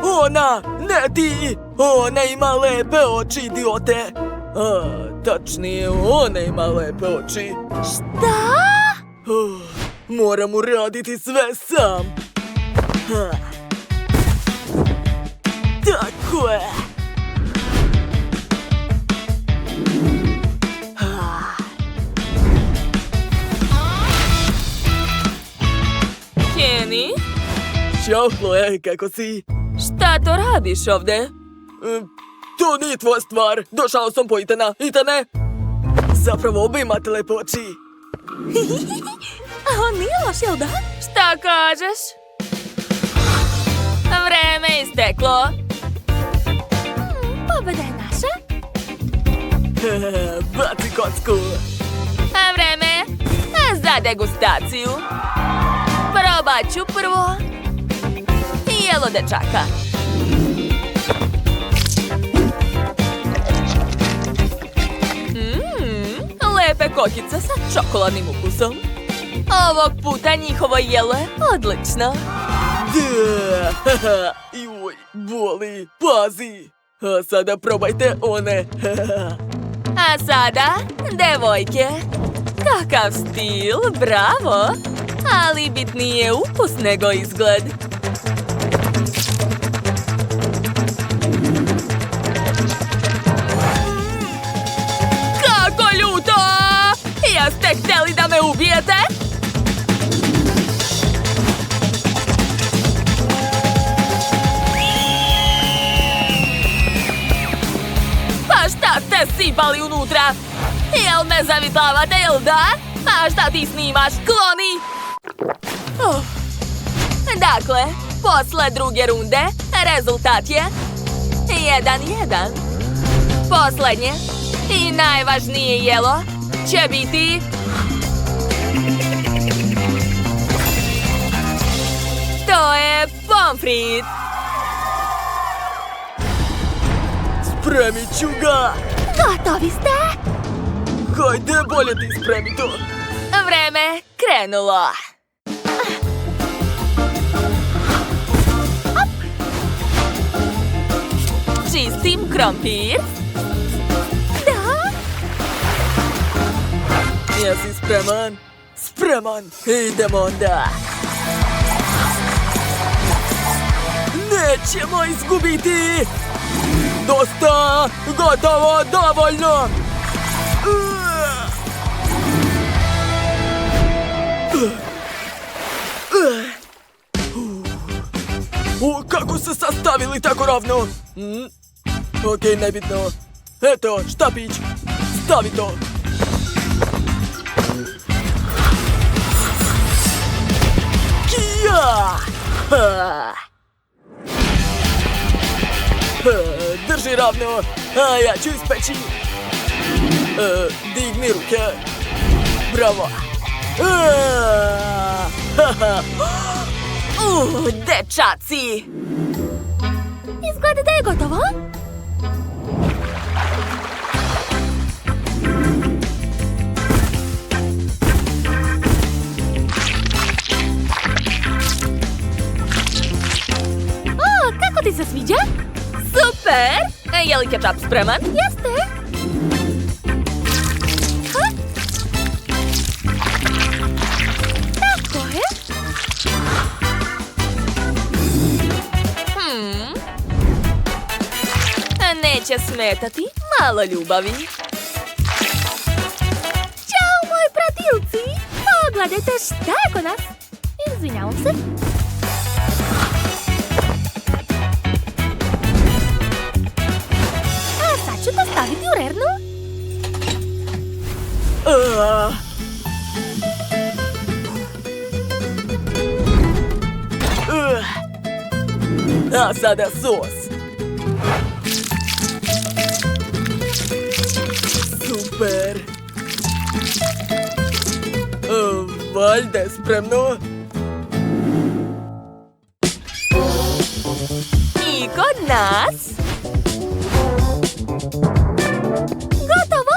Ona, ne ti! Ona ima lepe oči, idiote! Tačnije, ona ima lepe oči. Šta? Moram uraditi sve sam. Tako je. Kenny? Ćao, Chloe, kako si? Šta to radiš ovde? To nije tvoja stvar. Došao sam po Ethana. Ethane? Zapravo oba imate lepe oči. A nije loš, jel da? Šta kažeš? Vreme je isteklo. Pobeda je naša. Baci kocku. Vreme za degustaciju. Probat ću prvo jelo dečaka. Lepe kokice sa čokoladnim ukusom. Ovog puta njihovo jelo je odlično. Da, joj, boli, pazi. A sada probajte one. A sada, devojke. Kakav stil, bravo. Ali bitniji je ukus nego izgled. Kako ljuto! Jeste hteli da me ubijete? Pa šta ste si me zavitlavate, jel da? A šta ti snimaš, kloni? Dakle, posle druge runde, rezultat je 1:1. Poslednje i najvažnije jelo će biti... To je pomfrit. Spremit ću ga. Gotovi ste? Hajde, bolje ti spremi to. Vreme krenulo. Čistim krompir. Da? Jesi spreman? Spreman. Idemo onda. Nećemo izgubiti. Dosta. Gotovo. Dovoljno. Kako se sastavili tako ravno? Okej, nebitno. Eto, štapić. Stavi to. Kija! Drži ravno, a ja ću ispeći. Digni ruke. Bravo. Dečaci! Izgleda da je gotovo. Kako ti se sviđa? Super! Je li kečap spreman? Jeste. Tako je. Neće smetati malo ljubavi. Ćao, moji pratilci! Pogledajte šta je kod nas. Izvinjavam se. A sad ću to staviti u rernu. A sada sos. Super. Valjda je spremno. I kod nas... Gotovo?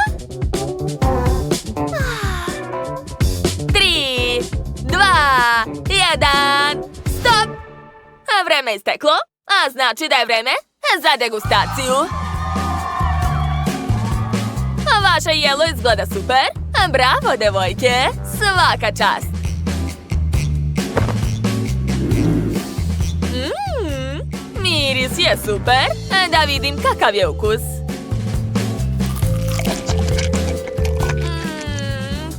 3, 2, 1, stop! Vreme je isteklo, a znači da je vreme za degustaciju. Vaše jelo izgleda super. Bravo, devojke! Svaka čast! Miris je super. Da vidim kakav je ukus.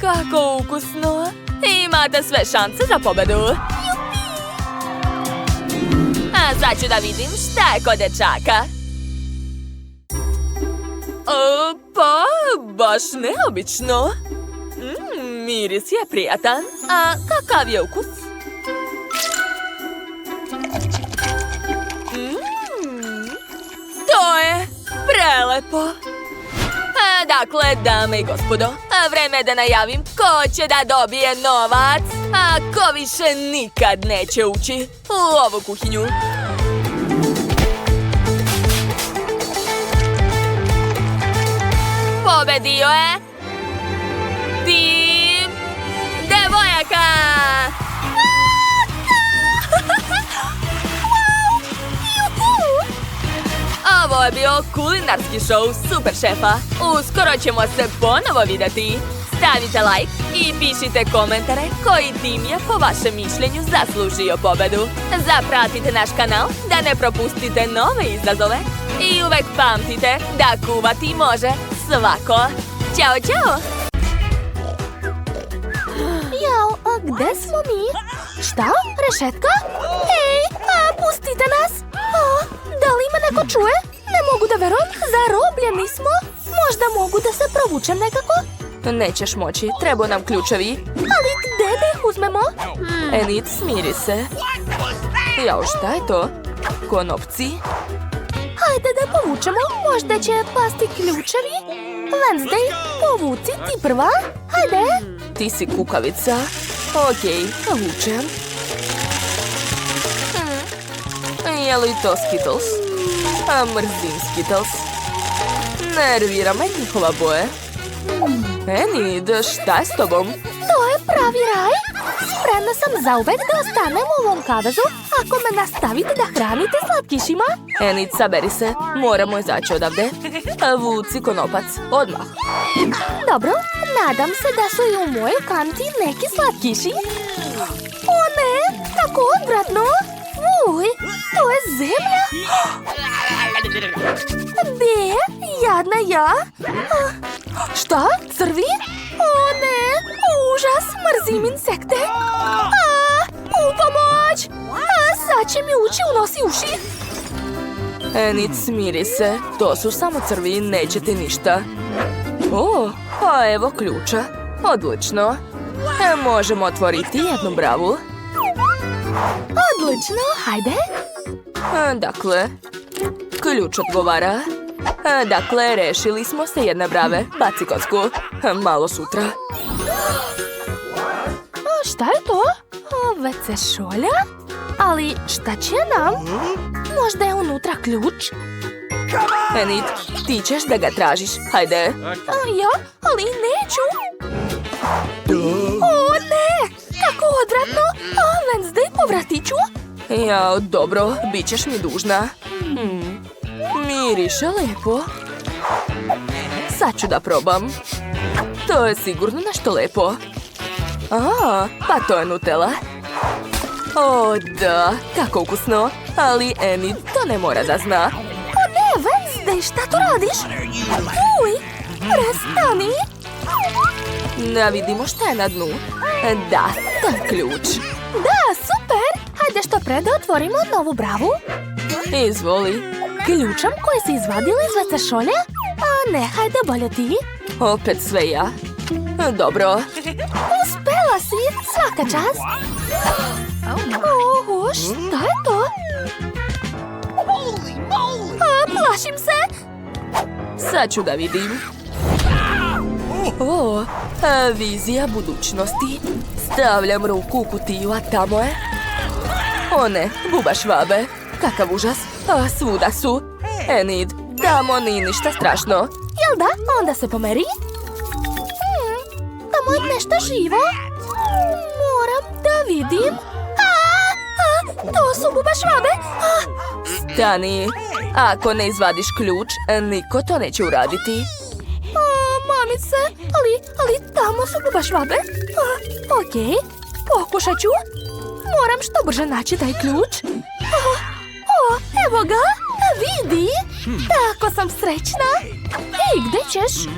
Kako ukusno! Imate sve šanse za pobedu. A sad ću da vidim šta je kod dečaka. Pa, baš neobično. Miris je prijatan. A kakav je ukus? To je prelepo. Dakle, dame i gospodo, vreme je da najavim ko će da dobije novac, a ko više nikad neće ući u ovu kuhinju. Pobedio je tim devojaka! Ovo je bio kulinarski show Super šefa. Uskoro ćemo se ponovo vidjeti. Stavite like i pišite komentare koji tim je po vašem mišljenju zaslužio pobedu. Zapratite naš kanal da ne propustite nove izazove. I uvek pamtite da kuvati može svako. Ćao, čao! Jao, a gde smo mi? Šta? Rešetka? Hej, pustite nas! Da li me neko čuje? Ne mogu da verujem, zarobljeni smo. Možda mogu da se provučem nekako? Nećeš moći, treba nam ključevi. Ali gde da ih uzmemo? Enid, smiri se. Jao, šta je to? Konopci? Hajde da povučemo, možda će pasti ključevi. Wednesday, povuci ti prva. Hajde. Ti si kukavica. Okej, povučem. Je li to Skittles? Mrzim Skittles. Nervira me njihova boje. Enid, šta je s tobom? To je pravi raj. Spremna sam zauvek da ostanem u ovom kavezu ako me nastavite da hranite slatkišima. Enid, saberi se. Moramo izaći odavde. Vuci konopac, odmah. Dobro, nadam se da su i u mojoj kanti neki slatkiši. O ne, kako odvratno. Uj, to je zemlja. Be, jadna ja. Šta, crvi? O ne, užas, mrzim insekte. U pomoć. Sad će mi ući u nos i uši. Enid, smiri se. To su samo crvi, neće ti ništa. O, a evo ključa. Odlično. Možemo otvoriti jednu bravu. Odlično, hajde. Dakle, ključ odgovara. Dakle, rešili smo se jedne brave. Baci kocku. Malo sutra. Šta je to? WC šolja? Ali šta će nam? Možda je unutra ključ? Enid, ti ćeš da ga tražiš. Hajde. Ja, ali neću. O ne, kako odvratno. Wednesday, povratit ću. Ja, dobro, bit ćeš mi dužna. Miriše lepo. Sad ću da probam. To je sigurno nešto lepo. Pa to je Nutella. O, da, kako ukusno. Ali Enid to ne mora da zna. O ne, Wednesday, šta tu radiš? Uj, prestani. Da vidimo šta je na dnu. Da, to je ključ. Da, super. Hajde što pre da otvorimo novu bravu. Izvoli. Ključem koji si izvadila iz WC šolje? Ne, hajde bolje ti. Opet sve ja. Dobro. Uspela si, svaka čast. Oho, šta je to? Plašim se. Sad ću da vidim. O, vizija budućnosti. Stavljam ruku u kutiju, a tamo je... O ne, buba švabe. Kakav užas. Svuda su. Enid, tamo nije ništa strašno. Jel da? Onda se pomeri. Tamo je nešto živo. Moram da vidim. To su buba švabe. Stani. Ako ne izvadiš ključ, niko to neće uraditi. Mamice, ali tamo su buba švabe. Okej, pokušat ću. Moram što brže naći taj ključ. Evo ga, vidi. Tako sam srećna. Ej, gde ćeš?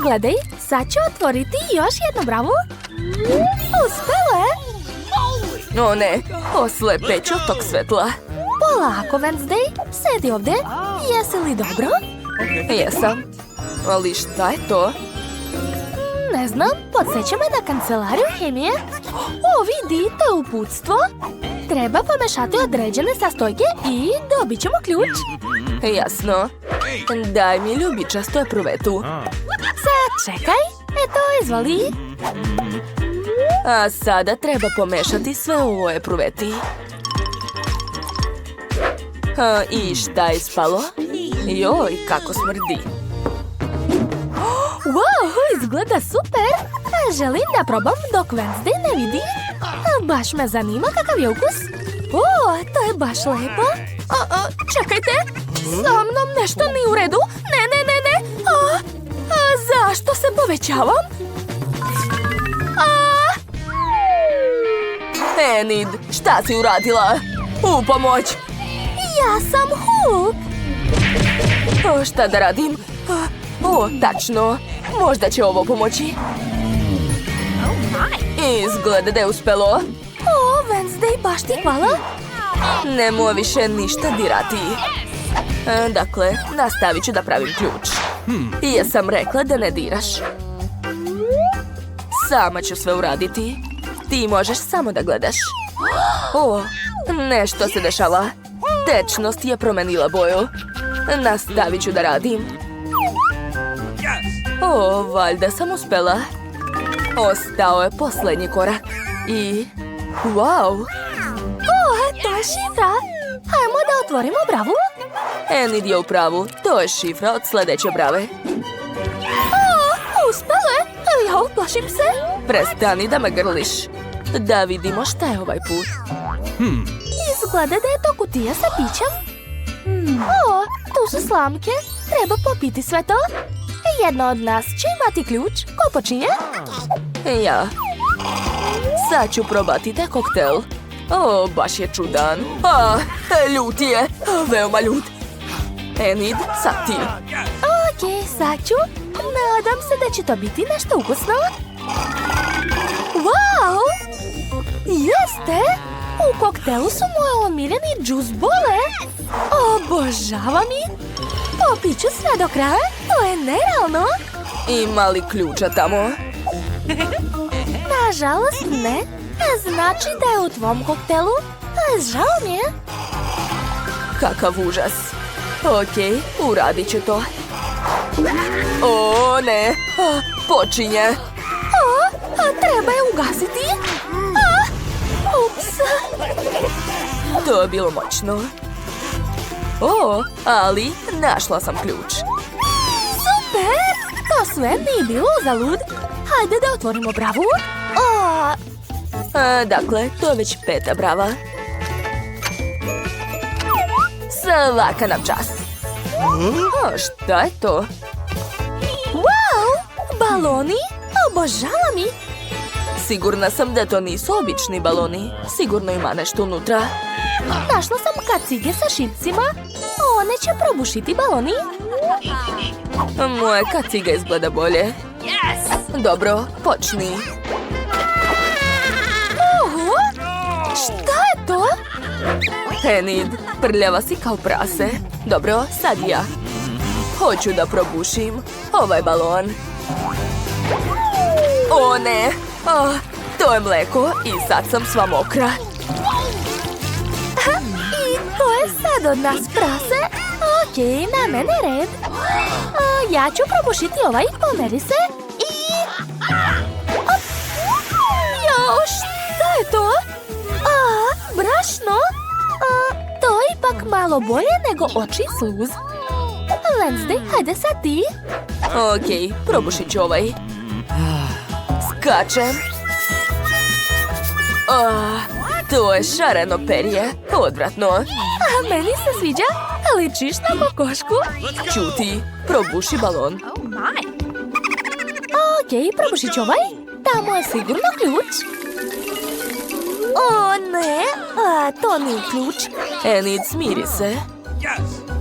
Gledaj, sad ću otvoriti još jednu bravu. Uspelo je. O ne, oslepeću od tog svetla. Polako, Wednesday, sedi ovde. Jesi li dobro? Jesam. Ali šta je to? Ne znam, podsjeća me na kancelariju hemije. O, vidi, to je uputstvo. Treba pomešati određene sastojke i dobit ćemo ključ. Jasno. Daj mi ljubičastu epruvetu. Sad čekaj, eto, izvoli. A sada treba pomešati sve u ovoj epruveti. I šta je ispalo? Joj, kako smrdi. Wow, izgleda super. Želim da probam dok Wednesday ne vidi. Baš me zanima kakav je ukus. O, to je baš lepo. Čekajte, sa mnom nešto nije u redu. Ne. Zašto se povećavam? Enid, šta si uradila? U pomoć! Ja sam Hulk. Šta da radim? O, tačno. Možda će ovo pomoći. Izgleda da je uspelo. O, Wednesday, baš ti hvala. Nemo više ništa dirati. Dakle, nastavit ću da pravim ključ. I jesam rekla da ne diraš. Sama ću sve uraditi. Ti možeš samo da gledaš. O, nešto se dešava. Tečnost je promenila boju. Nastavit ću da radim. O, valjda sam uspela. Ostao je posljednji korak. I... wow! O, to je šifra. Hajmo da otvorimo bravu. Enid je u pravu. To je šifra od sljedeće brave. Uspele. Ja uplašim se. Prestani da me grliš. Da vidimo šta je ovaj put. Izgleda da je to kutija sa pićem. O, tu su slamke. Treba popiti sve to. Jedna od nas će imati ključ. Ko počinje? Ja. Sad ću probati taj koktel. O, baš je čudan. Ljut je. Veoma ljut. Enid, sad ti. Ok, sad ću. Nadam se da će to biti nešto ukusno. Wow! Jeste! U koktelu su moje omiljeni džus bole. Obožavam ih. Popit ću sve do kraja. To je nerealno. Ima li ključa tamo? Nažalost ne. Znači da je u tvom koktelu. Žao mi je. Kakav užas. Ok, uradit ću to. O, ne. Počinje. Treba je ugasiti. Ups. To je bilo moćno. O, ali našla sam ključ. Super! To sve nije bilo uzalud. Hajde da otvorimo bravu. Dakle, to je već 5. brava. Svaka nam čast. O, šta je to? Wow! Baloni? Obožavam ih. Sigurna sam da to nisu obični baloni. Sigurno ima nešto unutra. Našla sam kacige sa šipcima. One će probušiti baloni. Moje kacige izgleda bolje. Dobro, počni. Oho! Šta je to? Enid, prljava si kao prase. Dobro, sad ja. Hoću da probušim ovaj balon. O ne! To je mleko i sad sam sva mokra. I to je sad od nas prase. Ok, na mene red. Ja ću probušiti ovaj, pomeri se. I... Op. Jo, šta je to? Brašno? To je ipak malo bolje nego oči sluz. Wednesday, hajde sad ti. Ok, probušit ću ovaj. Skačem. To je šareno perje. Odvratno. Meni se sviđa. Ličiš na kokošku. Ćuti, probuši balon. Ok, probušit ću ovaj. Tamo je sigurno ključ. O ne, to nije ključ. Enid, smiri se.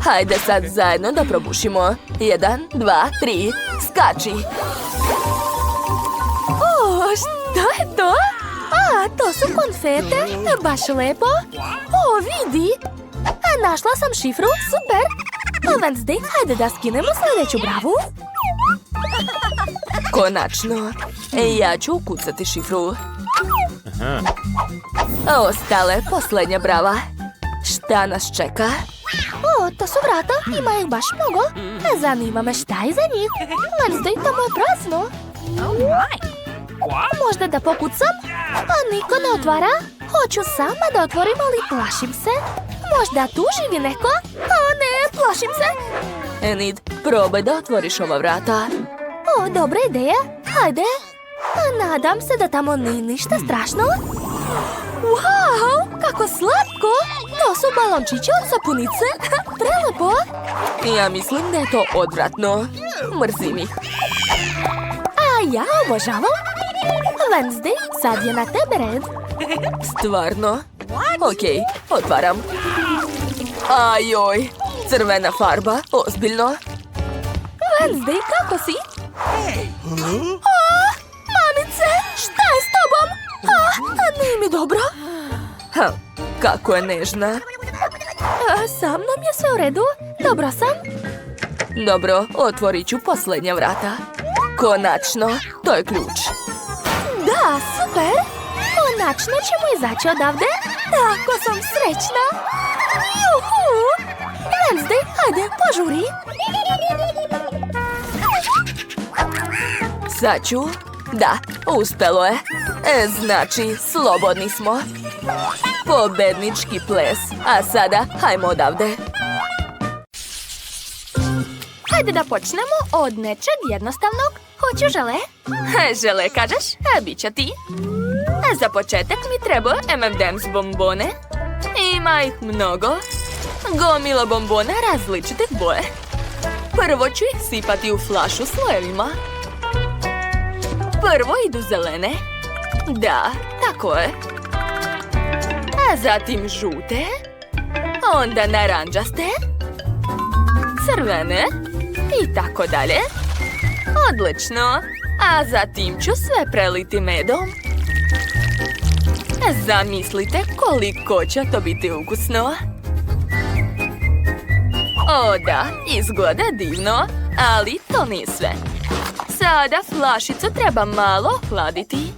Hajde sad zajedno da probušimo. 1, 2, 3, skači. O, šta je to? To su konfete, baš lepo. O, vidi. Našla sam šifru, super. Wednesday, hajde da skinemo sljedeću bravu. Konačno. Ja ću ukucati šifru. Ostale, posljednja brava. Šta nas čeka? O, to su vrata, ima ih baš mnogo. Zanima me šta je za njih. Wednesday, tamo je prazno. Možda da pokucam? Niko ne otvara. Hoću sama da otvorim, ali plašim se. Možda tu živi neko? O ne, plašim se. Enid, probaj da otvoriš ova vrata. O, dobra ideja. Hajde. Nadam se da tamo nije ništa strašno. Wow, kako slatko. To su balončići od sapunice. Prelepo. Ja mislim da je to odvratno. Mrzim ih. Ja obožavam. Wednesday, sad je na tebe red. Stvarno? Ok, otvaram. Ajoj, crvena farba, ozbiljno. Wednesday, kako si? Mamice, šta je s tobom? Nije mi dobro. Kako je nežna. Sa mnom je sve u redu. Dobro sam. Dobro, otvorit ću posljednja vrata. Konačno, to je ključ. Da, super! Konačno ćemo izaći odavde. Tako sam srećna. Juhu! Wednesday, hajde, požuri. Sad ću. Da, uspelo je. Znači, slobodni smo. Pobednički ples. A sada, hajmo odavde. Hajde da počnemo od nečeg jednostavnog. Hoću žele? Žele, kažeš? Bit će ti. Za početak mi treba M&M's bombone. Ima ih mnogo. Gomila bombona različitih boje. Prvo ću ih sipati u flašu slojevima. Prvo idu zelene. Da, tako je. A zatim žute. Onda naranđaste. Crvene. I tako dalje. Odlično. A zatim ću sve preliti medom. Zamislite koliko će to biti ukusno. O da, izgleda divno, ali to nije sve. Sada flašicu treba malo hladiti.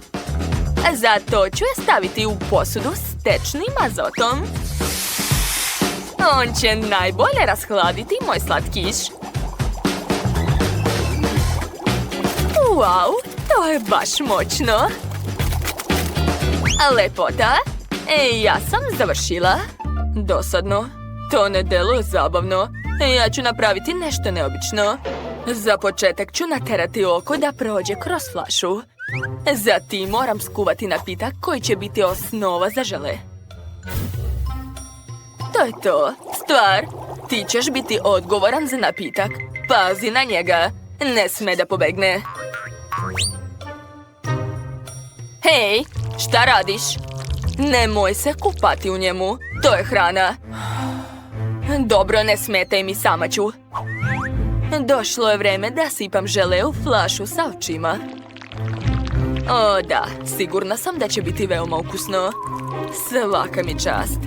Zato ću je staviti u posudu s tečnim azotom. On će najbolje rashladiti moj slatkiš. Wow, to je baš moćno. Lepota. Ja sam završila. Dosadno. To ne deluje zabavno. Ja ću napraviti nešto neobično. Za početak ću naterati oko da prođe kroz flašu. Zatim moram skuvati napitak koji će biti osnova za žele. To je to. Stvar, ti ćeš biti odgovoran za napitak. Pazi na njega. Ne sme da pobegne. Hej, šta radiš? Nemoj se kupati u njemu. To je hrana. Dobro, ne smetaj mi, sama ću. Došlo je vreme da sipam žele u flašu sa očima. O da, sigurna sam da će biti veoma ukusno. Svaka mi čast.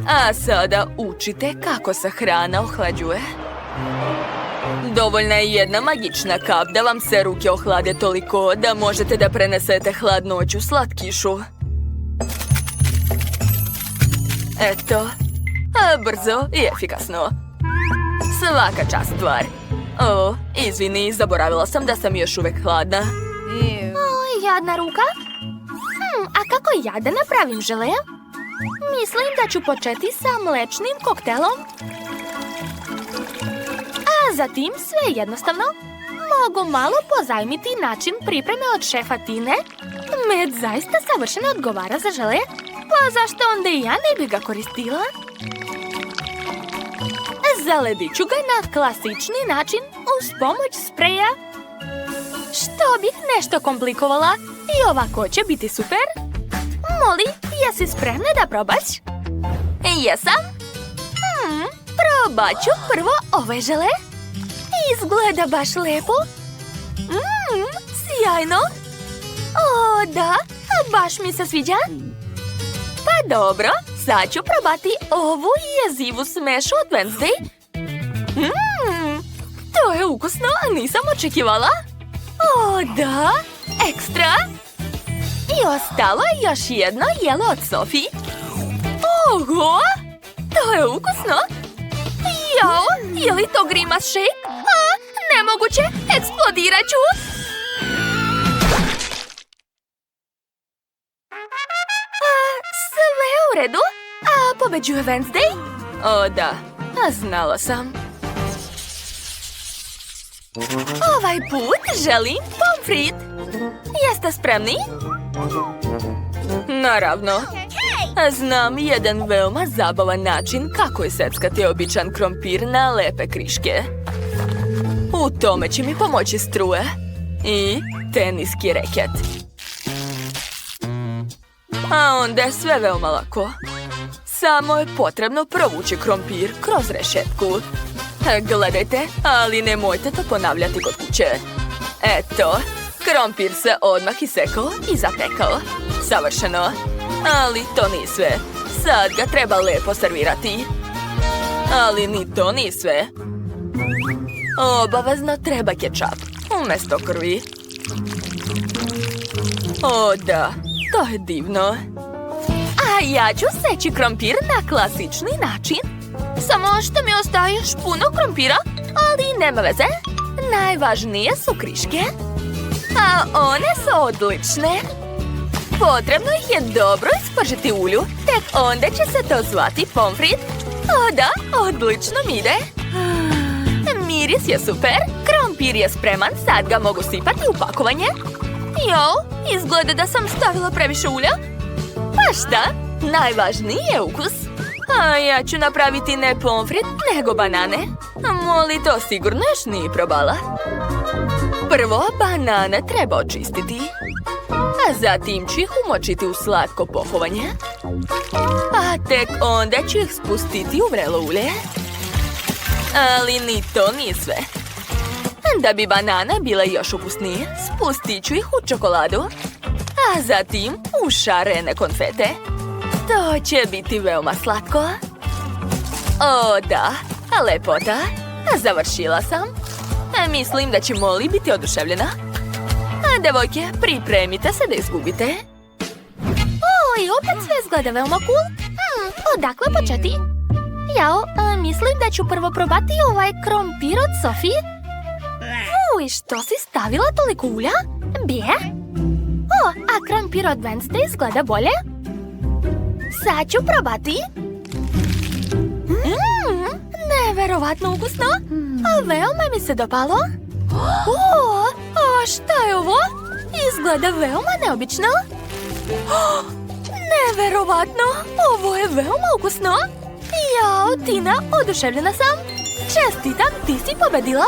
A sada učite kako se hrana ohlađuje. Dovoljna je jedna magična kap da vam se ruke ohlade toliko da možete da prenesete hladnoću slatkišu. Eto, brzo i efikasno. Svaka čast, stvar. O, izvini, zaboravila sam da sam još uvek hladna. O, jadna ruka. A kako ja da napravim žele? Mislim da ću početi sa mlečnim koktelom. A zatim, sve jednostavno, mogu malo pozajmiti način pripreme od šefa Tine. Med zaista savršeno odgovara za žele, pa zašto onda i ja ne bi ga koristila? Zaledit ću ga na klasični način uz pomoć spreja. Što bih nešto komplikovala i ovako će biti super. Molly, jesi spremna da probaš? Jesam. Probat ću prvo ove žele. Izgleda baš lepo. Sjajno. O, da, baš mi se sviđa. Pa dobro, sad ću probati ovu jezivu smešu od Wednesday. To je ukusno, nisam očekivala. O, da, ekstra. I ostalo je još jedno jelo od Sophie. Oho, to je ukusno. Jao, je li to grimas shake? Nemoguće, eksplodirat ću. Sve u redu. A pobeđuje Wednesday? O da, znala sam. Ovaj put želim pomfrit. Jeste spremni? Naravno. Znam jedan veoma zabavan način kako iseckati običan krompir na lepe kriške. U tome će mi pomoći struje i teniski reket. A onda je sve veoma lako. Samo je potrebno provući krompir kroz rešetku. Gledajte, ali nemojte to ponavljati kod kuće. Eto, krompir se odmah isekao i zapekao. Savršeno. Ali to nije sve. Sad ga treba lepo servirati. Ali ni to nije sve. Obavezno treba kečap. umjesto krvi. O da, to je divno. A ja ću seći krompir na klasični način. Samo što mi ostaje još puno krompira, ali nema veze. Najvažnije su kriške. A one su odlične. Potrebno ih je dobro ispržiti u ulju, tek onda će se to zvati pomfrit. O da, odlično mi ide. Miris je super, krompir je spreman, sad ga mogu sipati u pakovanje. Jo, izgleda da sam stavila previše ulja. Pa šta, najvažniji je ukus. A ja ću napraviti ne pomfrit, nego banane. Moli to sigurno još nije probala. Prvo banane treba očistiti. A zatim ću ih umočiti u slatko pohovanje. A tek onda ću ih spustiti u vrelo ulje. Ali ni to nije sve. Da bi banane bile još ukusnije, spustit ću ih u čokoladu. A zatim u šarene konfete. To će biti veoma slatko. O da, lepota. Završila sam. Mislim da će Molly biti oduševljena. Devojke, pripremite se da izgubite. Oj, opet sve izgleda veoma cool. Odakle početi? Jao, mislim da ću prvo probati ovaj krompir od Sofije. Uj, što si stavila toliko ulja? Bije? O, a krompir od Wednesday izgleda bolje. Sad ću probati. Neverovatno ukusno. A veoma mi se dopalo. O, a šta je ovo? Izgleda veoma neobično. Neverovatno, ovo je veoma ukusno. Jao, Tina, oduševljena sam. Čestitam, ti si pobedila.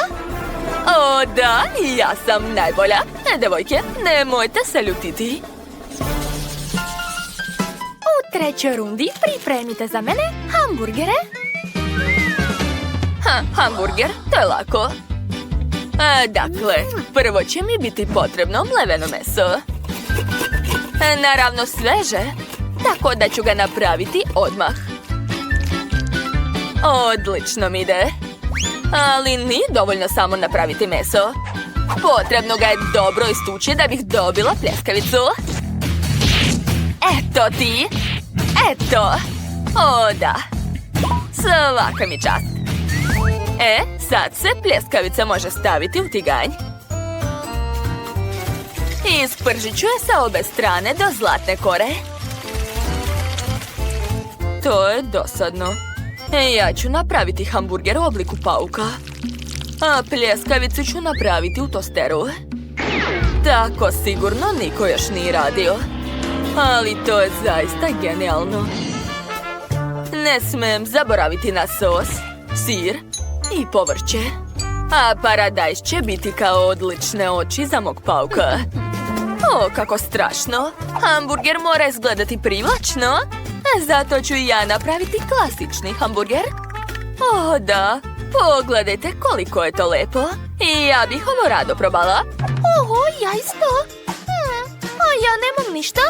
O da, ja sam najbolja. Devojke, nemojte se ljutiti. U trećoj rundi pripremite za mene hamburgere. Hamburger, to je lako. Dakle, prvo će mi biti potrebno mleveno meso. Naravno sveže, tako da ću ga napraviti odmah. Odlično mi ide. Ali nije dovoljno samo napraviti meso. Potrebno ga je dobro istući da bih dobila pljeskavicu. Eto ti. Eto. O da. Svaka mi čast. Sad se pljeskavica može staviti u tiganj. Ispržit ću je sa obe strane do zlatne kore. To je dosadno. Ja ću napraviti hamburger u obliku pauka. A pljeskavicu ću napraviti u tosteru. Tako sigurno niko još nije radio. Ali to je zaista genijalno. Ne smem zaboraviti na sos, sir i povrće. A paradajz će biti kao odlične oči za mog pauka. O, kako strašno. Hamburger mora izgledati privlačno. Zato ću i ja napraviti klasični hamburger. O, da. Pogledajte koliko je to lepo. I ja bih ovo rado probala. Oho, ja isto. A ja nemam ništa.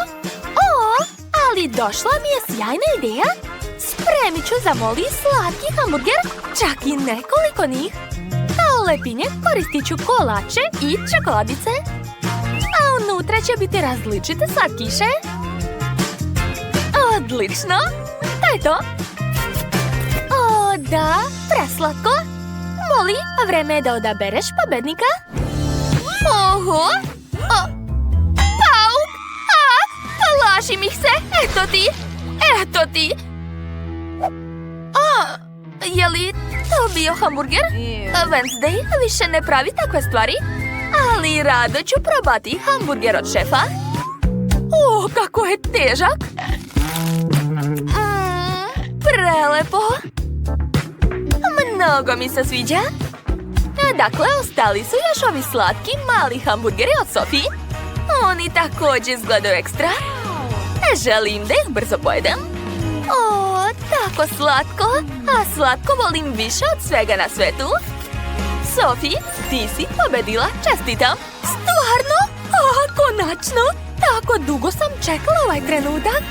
O, ali došla mi je sjajna ideja. Spremit ću za Molly slatki hamburger, čak i nekoliko njih. A u lepinje koristit ću kolače i čokoladice. A unutra će biti različite slatkiše. Odlično! To je to! O, da, preslatko! Molly, vreme je da odabereš pobednika. Oho! Pauk! Plašim ih se! Eto ti! Eto ti! Je li to bio hamburger? Wednesday više ne pravi takve stvari. Ali rado ću probati hamburger od šefa. O, kako je težak! Prelepo! Mnogo mi se sviđa. Dakle, ostali su još ovi slatki mali hamburgeri od Sofije. Oni također izgledaju ekstra. Želim da ih brzo pojedem. O, tako slatko. A slatko volim više od svega na svetu. Sofije, ti si pobedila. Čestitam. Stvarno? Konačno. Tako dugo sam čekala ovaj trenutak.